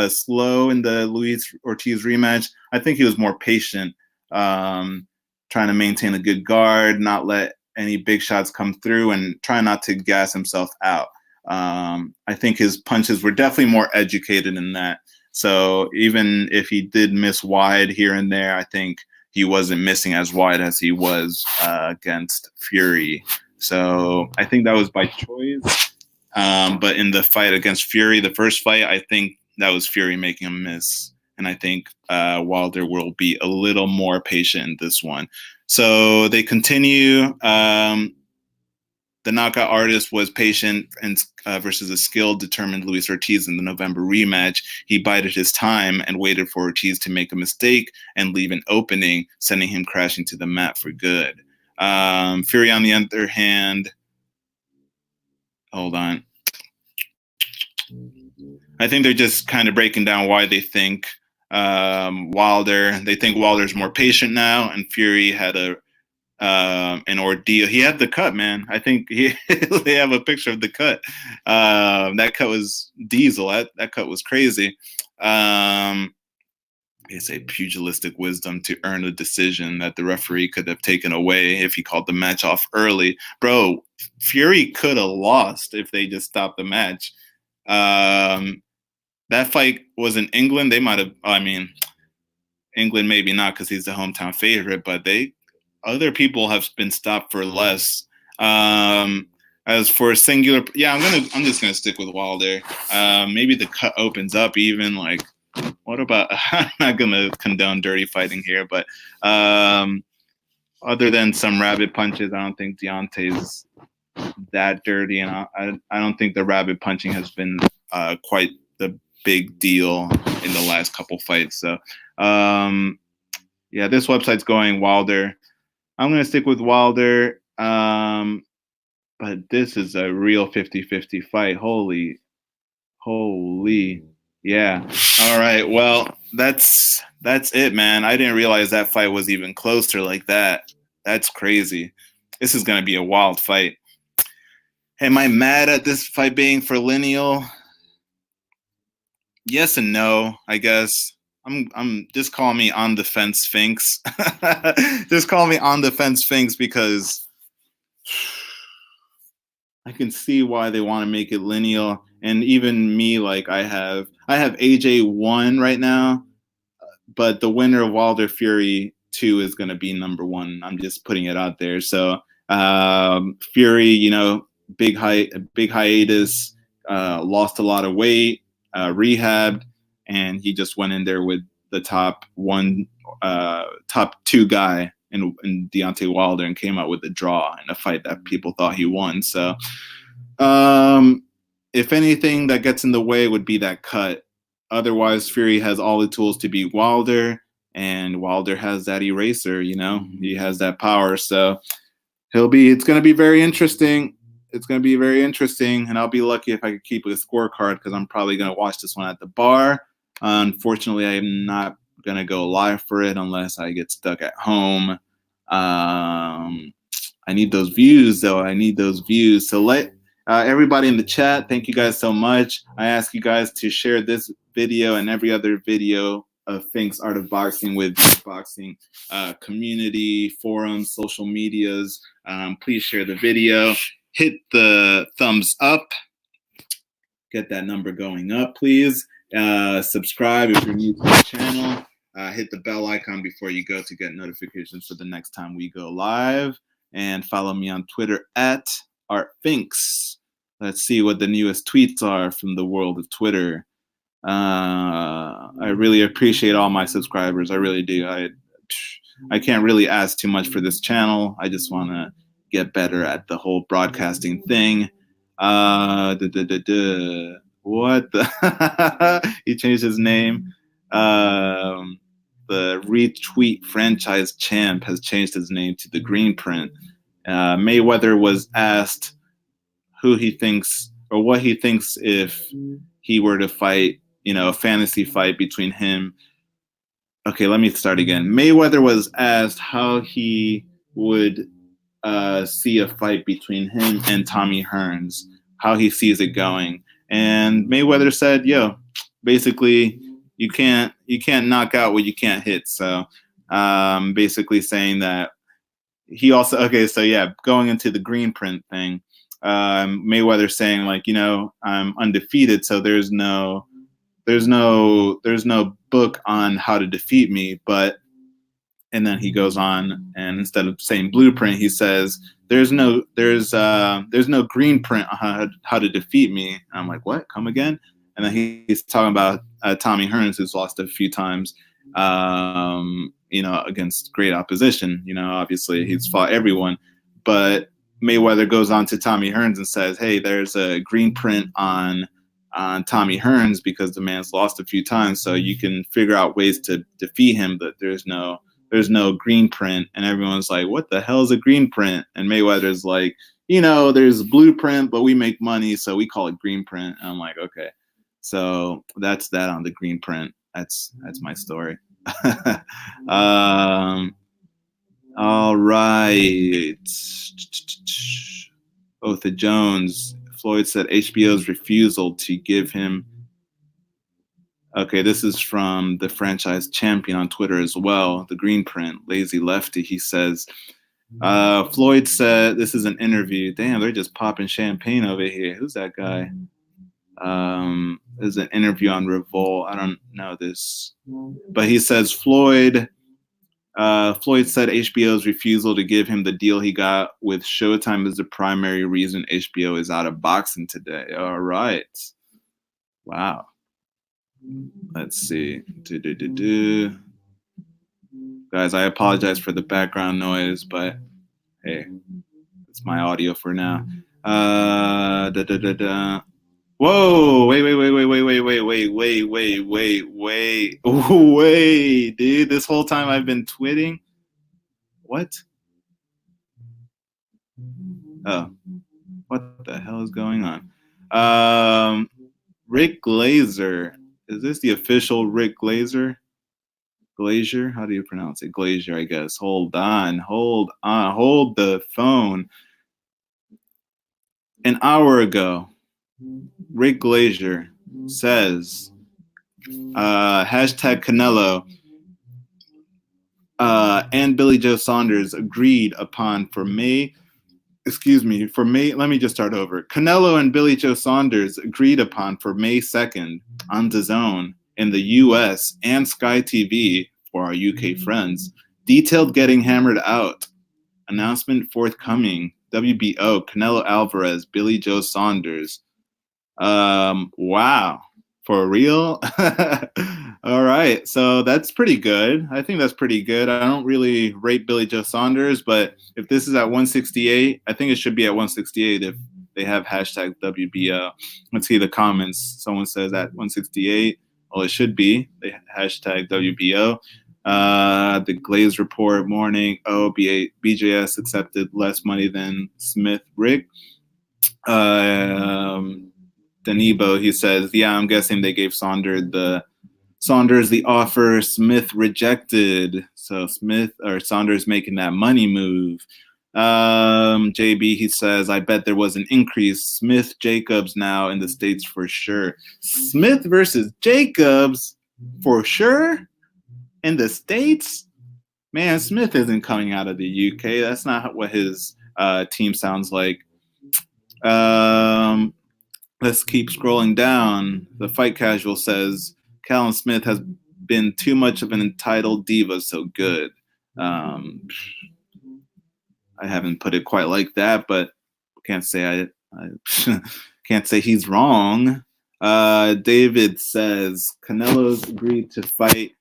slow in the Luis Ortiz rematch, I think he was more patient, trying to maintain a good guard, not let any big shots come through, and try not to gas himself out. I think his punches were definitely more educated in that. So even if he did miss wide here and there, I think he wasn't missing as wide as he was against Fury. So I think that was by choice. But in the fight against Fury, the first fight, I think that was Fury making a miss. And I think Wilder will be a little more patient in this one. So they continue. The knockout artist was patient and versus a skilled, determined Luis Ortiz in the November rematch. He bided his time and waited for Ortiz to make a mistake and leave an opening, sending him crashing to the mat for good. Fury, on the other hand, hold on. I think they're just kind of breaking down why they think Wilder. They think Wilder's more patient now, and Fury had an ordeal. He had the cut, man. I think they have a picture of the cut. That cut was diesel. That cut was crazy. They say pugilistic wisdom to earn a decision that the referee could have taken away if he called the match off early. Bro, Fury could have lost if they just stopped the match. That fight was in England. They might have, I mean, England maybe not because he's the hometown favorite, but other people have been stopped for less. As for a singular, yeah, I'm just gonna stick with Wilder. Maybe the cut opens up even. Like, what about? I'm not gonna condone dirty fighting here, but other than some rabbit punches, I don't think Deontay's that dirty, and I don't think the rabbit punching has been quite the big deal in the last couple fights. So, yeah, this website's going Wilder. I'm going to stick with Wilder, but this is a real 50-50 fight. Holy, yeah. All right, well, that's it, man. I didn't realize that fight was even closer like that. That's crazy. This is going to be a wild fight. Am I mad at this fight being for lineal? Yes and no, I guess. I'm just call me on the fence Sphinx. Just call me on the fence Sphinx because I can see why they want to make it lineal. And even me, like I have AJ 1 right now, but the winner of Wilder Fury 2 is going to be number 1. I'm just putting it out there. So Fury, you know, big hiatus, lost a lot of weight, rehabbed, and he just went in there with the top 2 guy in Deontay Wilder and came out with a draw in a fight that people thought he won. So, if anything that gets in the way would be that cut. Otherwise, Fury has all the tools to beat Wilder, and Wilder has that eraser. You know, he has that power. So it's going to be very interesting. It's going to be very interesting, and I'll be lucky if I could keep a scorecard because I'm probably going to watch this one at the bar. Unfortunately, I'm not going to go live for it unless I get stuck at home. I need those views, though. I need those views. So let everybody in the chat, thank you guys so much. I ask you guys to share this video and every other video of Fink's Art of Boxing with your boxing community, forums, social medias. Please share the video. Hit the thumbs up. Get that number going up, please. Subscribe if you're new to the channel. Hit the bell icon before you go to get notifications for the next time we go live. And follow me on Twitter at ArtFinks. Let's see what the newest tweets are from the world of Twitter. I really appreciate all my subscribers. I really do. I can't really ask too much for this channel. I just want to get better at the whole broadcasting thing. What the? He changed his name. The retweet franchise champ has changed his name to the Green Print. Mayweather was asked who he thinks or what he thinks if he were to fight, a fantasy fight between him. Okay, let me start again. Mayweather was asked how he would see a fight between him and Tommy Hearns, how he sees it going. And Mayweather said, "Yo, basically, you can't knock out what you can't hit." So, basically saying that he also okay. So yeah, going into the green print thing, Mayweather saying like, I'm undefeated, so there's no book on how to defeat me, but and then he goes on and instead of saying blueprint, he says there's no green print on how to defeat me. And I'm like, what? Come again? And then he's talking about Tommy Hearns, who's lost a few times, against great opposition. Obviously he's fought everyone, but Mayweather goes on to Tommy Hearns and says, hey, there's a green print on Tommy Hearns because the man's lost a few times, so you can figure out ways to defeat him, but there's no green print. And everyone's like, what the hell is a green print? And Mayweather's like, there's blueprint, but we make money, so we call it green print. And I'm like, okay, so that's that on the green print. That's my story. All right. Otha Jones. Floyd said HBO's refusal to give him. Okay, this is from the franchise champion on Twitter as well. The green print, Lazy Lefty. He says, Floyd said, this is an interview. Damn, they're just popping champagne over here. Who's that guy? There's an interview on Revolt. I don't know this. But he says, Floyd said HBO's refusal to give him the deal he got with Showtime is the primary reason HBO is out of boxing today. All right. Wow. Let's see. Guys, I apologize for the background noise, but hey, it's my audio for now. Whoa, wait, dude. This whole time I've been twitting? What? Oh, what the hell is going on? Rick Glazer. Is this the official Rick Glazer? Glazier? How do you pronounce it? Glazier, I guess. Hold on. Hold the phone. An hour ago, Rick Glazier says, hashtag Canelo and Billy Joe Saunders agreed upon for May. Let me just start over. Canelo and Billy Joe Saunders agreed upon for May 2nd on DAZN in the US and Sky TV for our UK friends. Detailed getting hammered out. Announcement forthcoming. WBO, Canelo Alvarez, Billy Joe Saunders. Wow. For real? All right. So that's pretty good. I think that's pretty good. I don't really rate Billy Joe Saunders, but if this is at 168, I think it should be at 168 if they have hashtag WBO. Let's see the comments. Someone says at 168. Well, it should be. They hashtag WBO. The Glaze Report morning. Oh, BJS accepted less money than Smith Rick. Danibo, he says, yeah, I'm guessing they gave Saunders the offer. Smith rejected. So Saunders making that money move. JB, he says, I bet there was an increase. Smith Jacobs now in the States for sure. Smith versus Jacobs for sure in the States? Man, Smith isn't coming out of the UK. That's not what his team sounds like. Let's keep scrolling down. The Fight Casual says, Callum Smith has been too much of an entitled diva, so good. I haven't put it quite like that, but can't say I can't say he's wrong. David says, Canelo's agreed to fight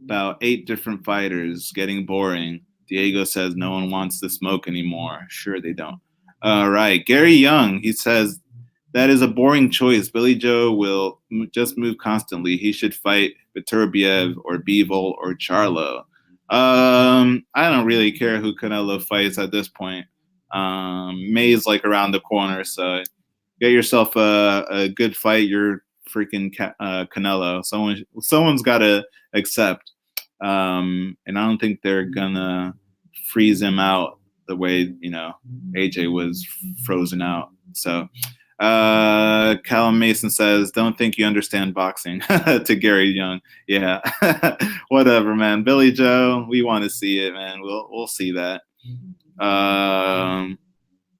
about 8 different fighters, getting boring. Diego says no one wants to smoke anymore. Sure they don't. All right. Gary Young, he says, that is a boring choice. Billy Joe will just move constantly. He should fight Beterbiev or Bivol or Charlo. I don't really care who Canelo fights at this point. May's like around the corner, so get yourself a good fight. You're freaking Canelo. Someone's got to accept, and I don't think they're gonna freeze him out the way AJ was frozen out. So Callum Mason says, "Don't think you understand boxing." To Gary Young, yeah, whatever, man. Billy Joe, we want to see it, man. We'll see that.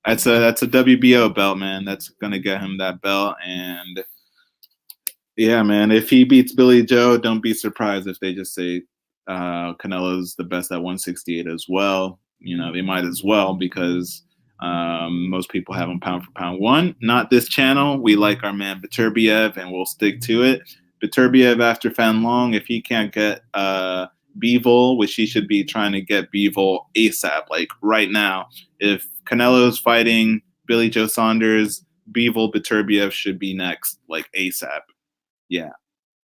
That's a WBO belt, man. That's gonna get him that belt, and yeah, man. If he beats Billy Joe, don't be surprised if they just say Canelo's the best at 168 as well. They might as well because most people have him pound for pound one. Not this channel. We like our man Beterbiev, and we'll stick to it. Beterbiev after Fan Long, if he can't get Bivol, which he should be trying to get Bivol ASAP, like right now. If Canelo's fighting Billy Joe Saunders, Bivol Beterbiev should be next, like ASAP. Yeah,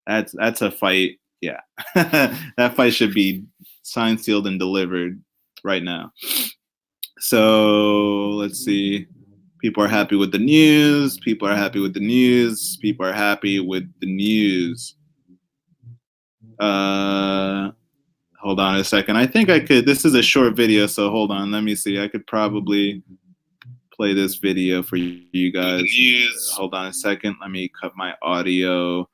that's a fight. Yeah, that fight should be signed, sealed, and delivered right now. So let's see. People are happy with the news. People are happy with the news. People are happy with the news. Hold on a second. I think I could. This is a short video, so hold on. Let me see. I could probably play this video for you guys. Hold on a second. Let me cut my audio.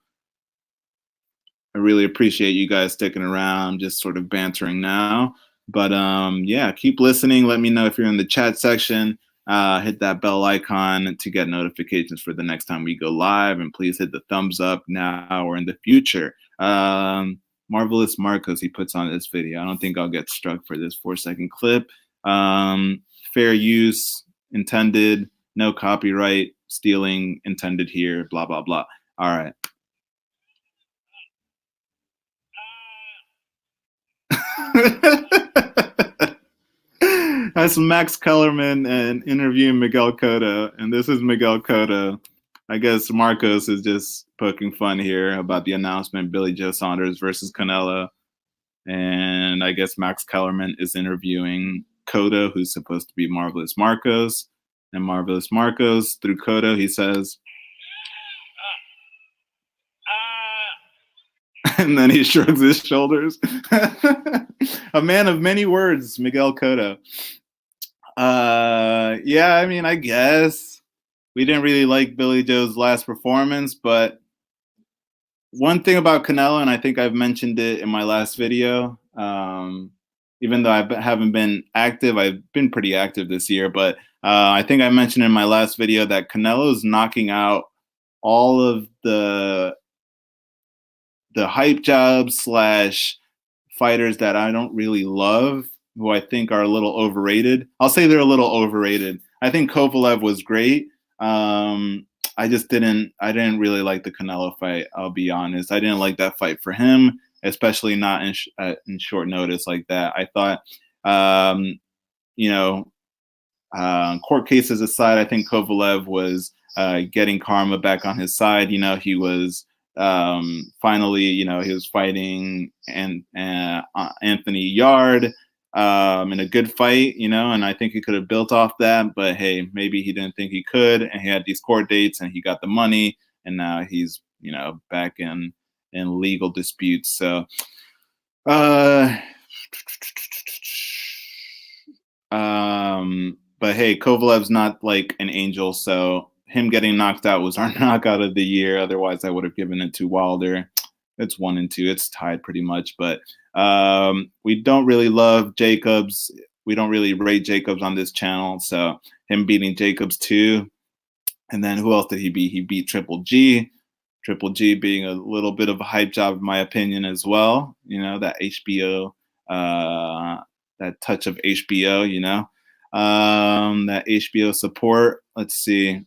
I really appreciate you guys sticking around, just sort of bantering now. But yeah, keep listening. Let me know if you're in the chat section. Hit that bell icon to get notifications for the next time we go live. And please hit the thumbs up now or in the future. Marvelous Marcos, he puts on this video. I don't think I'll get struck for this 4-second clip. Fair use intended, no copyright, stealing intended here, blah, blah, blah. All right. That's Max Kellerman and interviewing Miguel Cotto, and this is Miguel Cotto. I guess Marcos is just poking fun here about the announcement, Billy Joe Saunders versus Canelo, and I guess Max Kellerman is interviewing Cotto, who's supposed to be Marvelous Marcos, and Marvelous Marcos through Cotto, he says, and then he shrugs his shoulders. A man of many words, Miguel Cotto. Yeah, I mean, I guess we didn't really like Billy Joe's last performance, but one thing about Canelo, and I think I've mentioned it in my last video, even though I haven't been active, I've been pretty active this year, but I think I mentioned in my last video that Canelo's knocking out all of the hype jobs / fighters that I don't really love, who I think are a little overrated. I'll say they're a little overrated. I think Kovalev was great. I didn't really like the Canelo fight. I'll be honest. I didn't like that fight for him, especially not in short notice like that. I thought, court cases aside, I think Kovalev was getting karma back on his side. He was finally, he was fighting Anthony Yard in a good fight, and I think he could have built off that, but hey, maybe he didn't think he could, and he had these court dates and he got the money, and now he's, back in legal disputes. So but hey, Kovalev's not like an angel, so him getting knocked out was our knockout of the year. Otherwise, I would have given it to Wilder. It's 1-2. It's tied pretty much. But we don't really love Jacobs. We don't really rate Jacobs on this channel. So him beating Jacobs too. And then who else did he beat? He beat Triple G. Triple G being a little bit of a hype job, in my opinion, as well. That HBO, that touch of HBO, that HBO support. Let's see.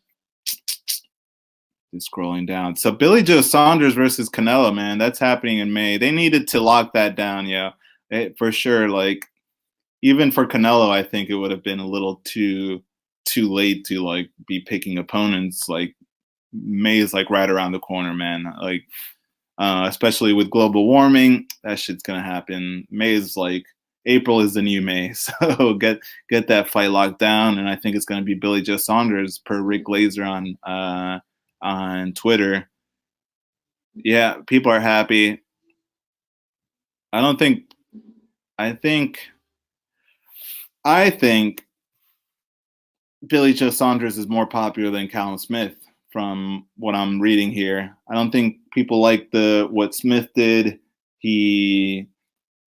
Just scrolling down. So Billy Joe Saunders versus Canelo, man, that's happening in May. They needed to lock that down, for sure. Like, even for Canelo, I think it would have been a little too late to like be picking opponents. Like, May is like right around the corner, man. Like, especially with global warming, that shit's gonna happen. May is like April is the new May, so get that fight locked down, and I think it's going to be Billy Joe Saunders per Rick Glazer on Twitter. Yeah, people are happy. I don't think. I think. I think Billy Joe Saunders is more popular than Callum Smith from what I'm reading here. I don't think people like the what Smith did. He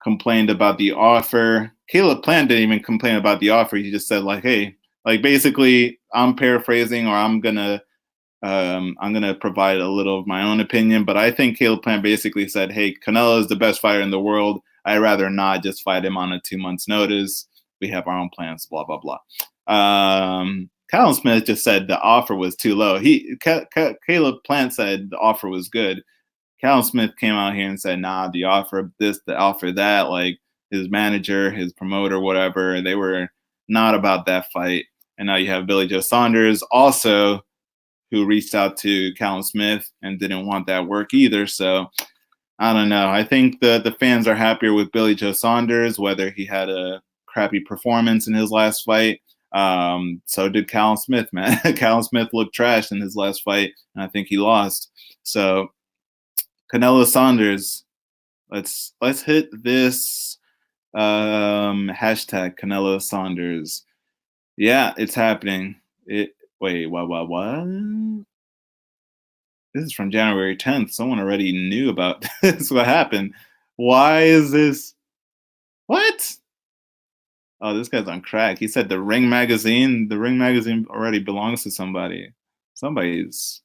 complained about the offer. Caleb Plant didn't even complain about the offer. He just said like, "Hey, like basically, I'm paraphrasing, or I'm gonna provide a little of my own opinion." But I think Caleb Plant basically said, "Hey, Canelo is the best fighter in the world. I'd rather not just fight him on a 2 months notice. We have our own plans." Blah blah blah. Callum Smith just said the offer was too low. Caleb Plant said the offer was good. Callum Smith came out here and said, "Nah, the offer this, the offer that." Like his manager, his promoter, whatever, they were not about that fight. And now you have Billy Joe Saunders also, who reached out to Callum Smith and didn't want that work either. So I don't know. I think the fans are happier with Billy Joe Saunders, whether he had a crappy performance in his last fight. So did Callum Smith, man. Callum Smith looked trash in his last fight, and I think he lost. So Canelo Saunders, let's hit this hashtag Canelo Saunders. Yeah, it's happening. Wait, what? This is from January 10th. Someone already knew about this. What happened? Why is this? What? Oh, this guy's on crack. He said the Ring magazine. The Ring magazine already belongs to somebody. Somebody's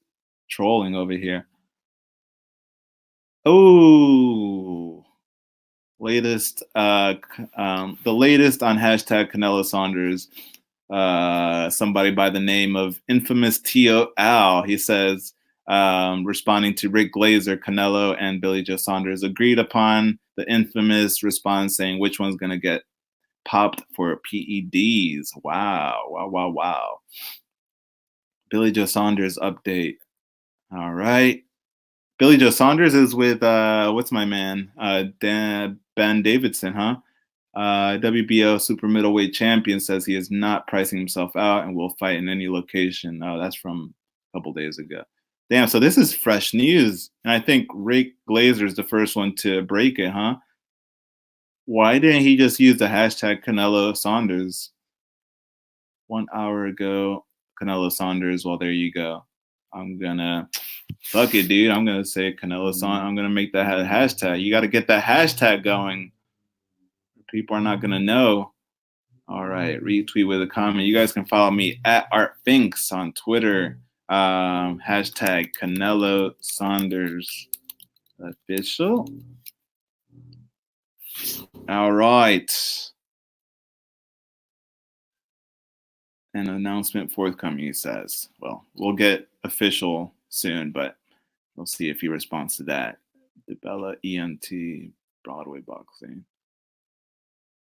trolling over here. Oh, latest. The latest on hashtag Canelo Saunders. Somebody by the name of Infamous Tio Al. He says, responding to Rick Glazer, Canelo and Billy Joe Saunders agreed upon the infamous response saying which one's going to get popped for PEDs. Wow. Billy Joe Saunders update. All right. Billy Joe Saunders is with, what's my man? Ben Davidson, huh? WBO super middleweight champion says he is not pricing himself out and will fight in any location. Oh, that's from a couple days ago. Damn, so this is fresh news. And I think Rick Glazer is the first one to break it, huh? Why didn't he just use the hashtag Canelo Saunders 1 hour ago? Canelo Saunders. Well, there you go. I'm gonna fuck it, dude. I'm gonna say Canelo Saunders. I'm gonna make that hashtag. You got to get that hashtag going. People are not gonna know. All right, retweet with a comment. You guys can follow me at ArtFinks on Twitter. Hashtag Canelo Saunders official. All right. An announcement forthcoming, he says. Well, we'll get official soon, but we'll see if he responds to that. DeBella ENT Broadway boxing.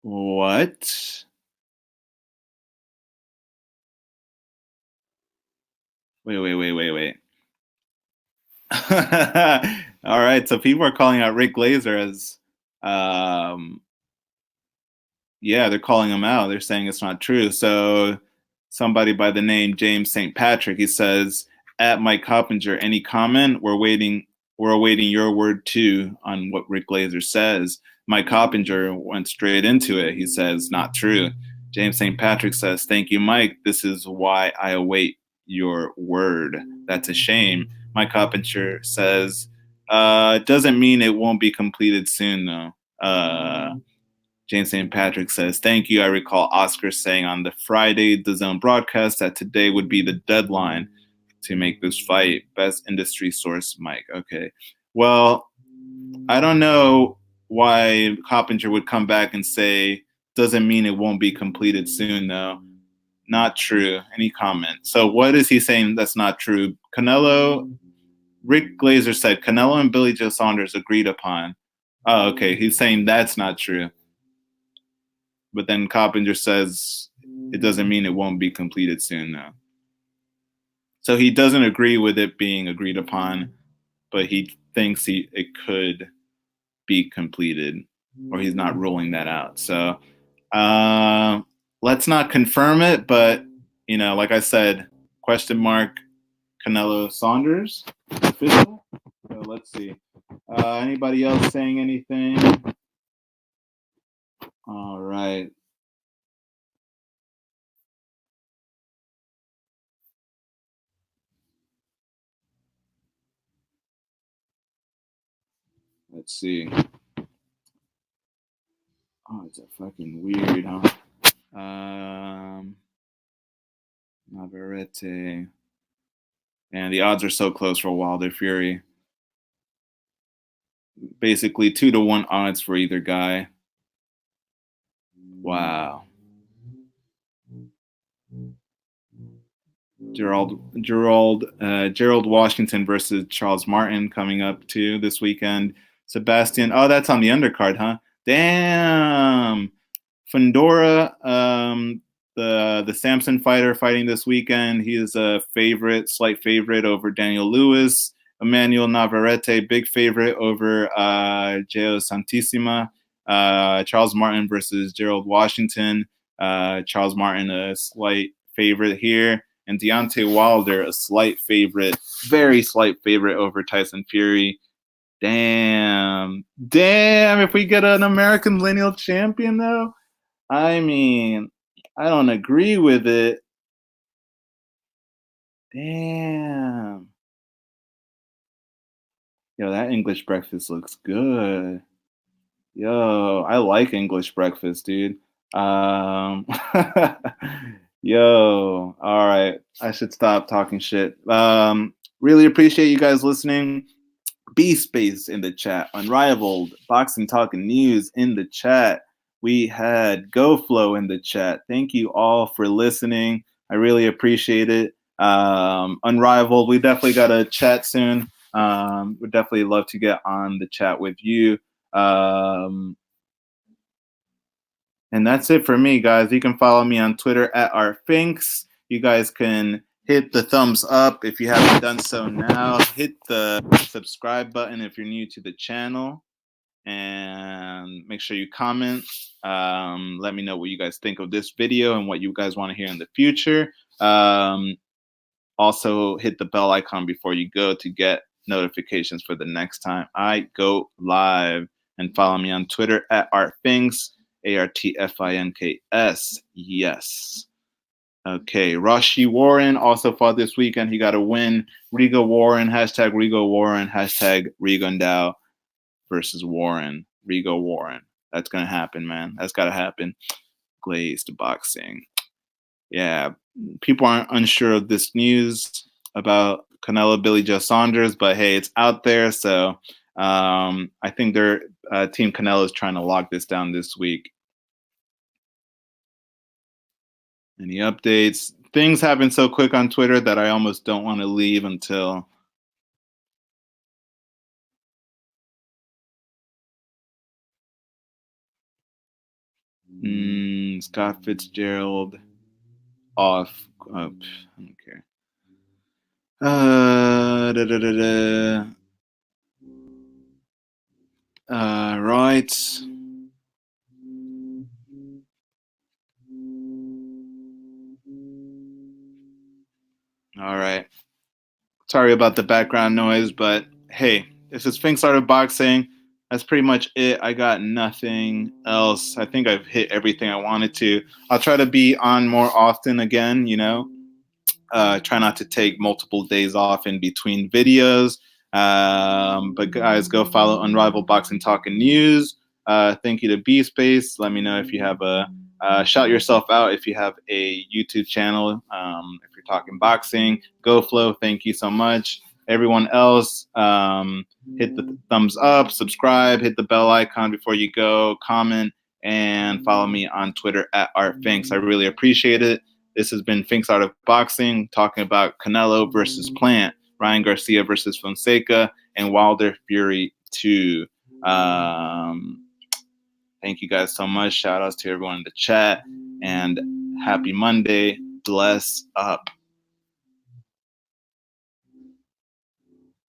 What? Wait. All right, so people are calling out Rick Glazer as, yeah, they're calling him out. They're saying it's not true. So somebody by the name James St. Patrick, he says, at Mike Coppinger, any comment? We're awaiting your word too on what Rick Glazer says. Mike Coppinger went straight into it. He says, not true. James St. Patrick says, thank you, Mike. This is why I await your word. That's a shame. Mike Coppinger says, doesn't mean it won't be completed soon, though. James St. Patrick says, thank you. I recall Oscar saying on the Friday DAZN broadcast that today would be the deadline to make this fight. Best industry source, Mike. Okay. Well, I don't know why Coppinger would come back and say, doesn't mean it won't be completed soon, though. Not true. Any comment? So what is he saying that's not true? Rick Glazer said Canelo and Billy Joe Saunders agreed upon. Oh, okay. He's saying that's not true. But then Coppinger says it doesn't mean it won't be completed soon, though. So he doesn't agree with it being agreed upon, but he thinks it could be completed. or he's not ruling that out. So let's not confirm it, but like I said, question mark Canelo Saunders official. So let's see. Anybody else saying anything? All right. Let's see. Oh, it's a fucking weird, huh? Navarrete. And the odds are so close for Wilder Fury. Basically 2-1 odds for either guy. Wow. Gerald Washington versus Charles Martin coming up too this weekend. Sebastian. Oh, that's on the undercard, huh? Damn. Fundora, the Samson fighter fighting this weekend. He is a favorite, slight favorite over Daniel Lewis. Emmanuel Navarrete, big favorite over Geo Santissima. Charles Martin versus Gerald Washington. Charles Martin, a slight favorite here. And Deontay Wilder, a slight favorite, very slight favorite over Tyson Fury. Damn. If we get an American lineal champion, though, I mean, I don't agree with it. Damn. Yo, that English breakfast looks good. Yo, I like English breakfast, dude. Um, yo, all right. I should stop talking shit. Really appreciate you guys listening. B Space in the chat. Unrivaled. Boxing Talking News in the chat. We had GoFlow in the chat. Thank you all for listening. I really appreciate it. Unrivaled. We definitely got to chat soon. Would definitely love to get on the chat with you. And that's it for me, guys. You can follow me on Twitter at @rfinks. You guys can hit the thumbs up if you haven't done so now. Hit the subscribe button if you're new to the channel. And make sure you comment. Let me know what you guys think of this video and what you guys want to hear in the future. Also, hit the bell icon before you go to get notifications for the next time I go live. And follow me on Twitter at @artfinks, ARTFINKS. Yes. Okay, Rashi Warren also fought this weekend. He got a win. Rigo Warren, hashtag Rigo Warren, hashtag Rigondao versus Warren. Rigo Warren. That's going to happen, man. That's got to happen. Glazed boxing. Yeah, people aren't unsure of this news about Canelo Billy Joe Saunders, but hey, it's out there. So I think their Team Canelo is trying to lock this down this week. Any updates? Things happen so quick on Twitter that I almost don't want to leave until Scott Fitzgerald off. Oh, I don't care. Right. All right. Sorry about the background noise, but hey, this is Finks Art of Boxing. That's pretty much it. I got nothing else. I think I've hit everything I wanted to. I'll try to be on more often again, try not to take multiple days off in between videos. But guys, go follow Unrivaled Boxing Talking News. Thank you to B Space. Let me know if you have shout yourself out if you have a YouTube channel. If you're talking boxing, GoFlow, thank you so much. Everyone else, hit the thumbs up, subscribe, hit the bell icon before you go, comment, and follow me on Twitter at @artfinks. I really appreciate it. This has been Finks Art of Boxing, talking about Canelo versus Plant, Ryan Garcia versus Fonseca, and Wilder Fury 2. Thank you guys so much. Shout outs to everyone in the chat. And happy Monday. Bless up.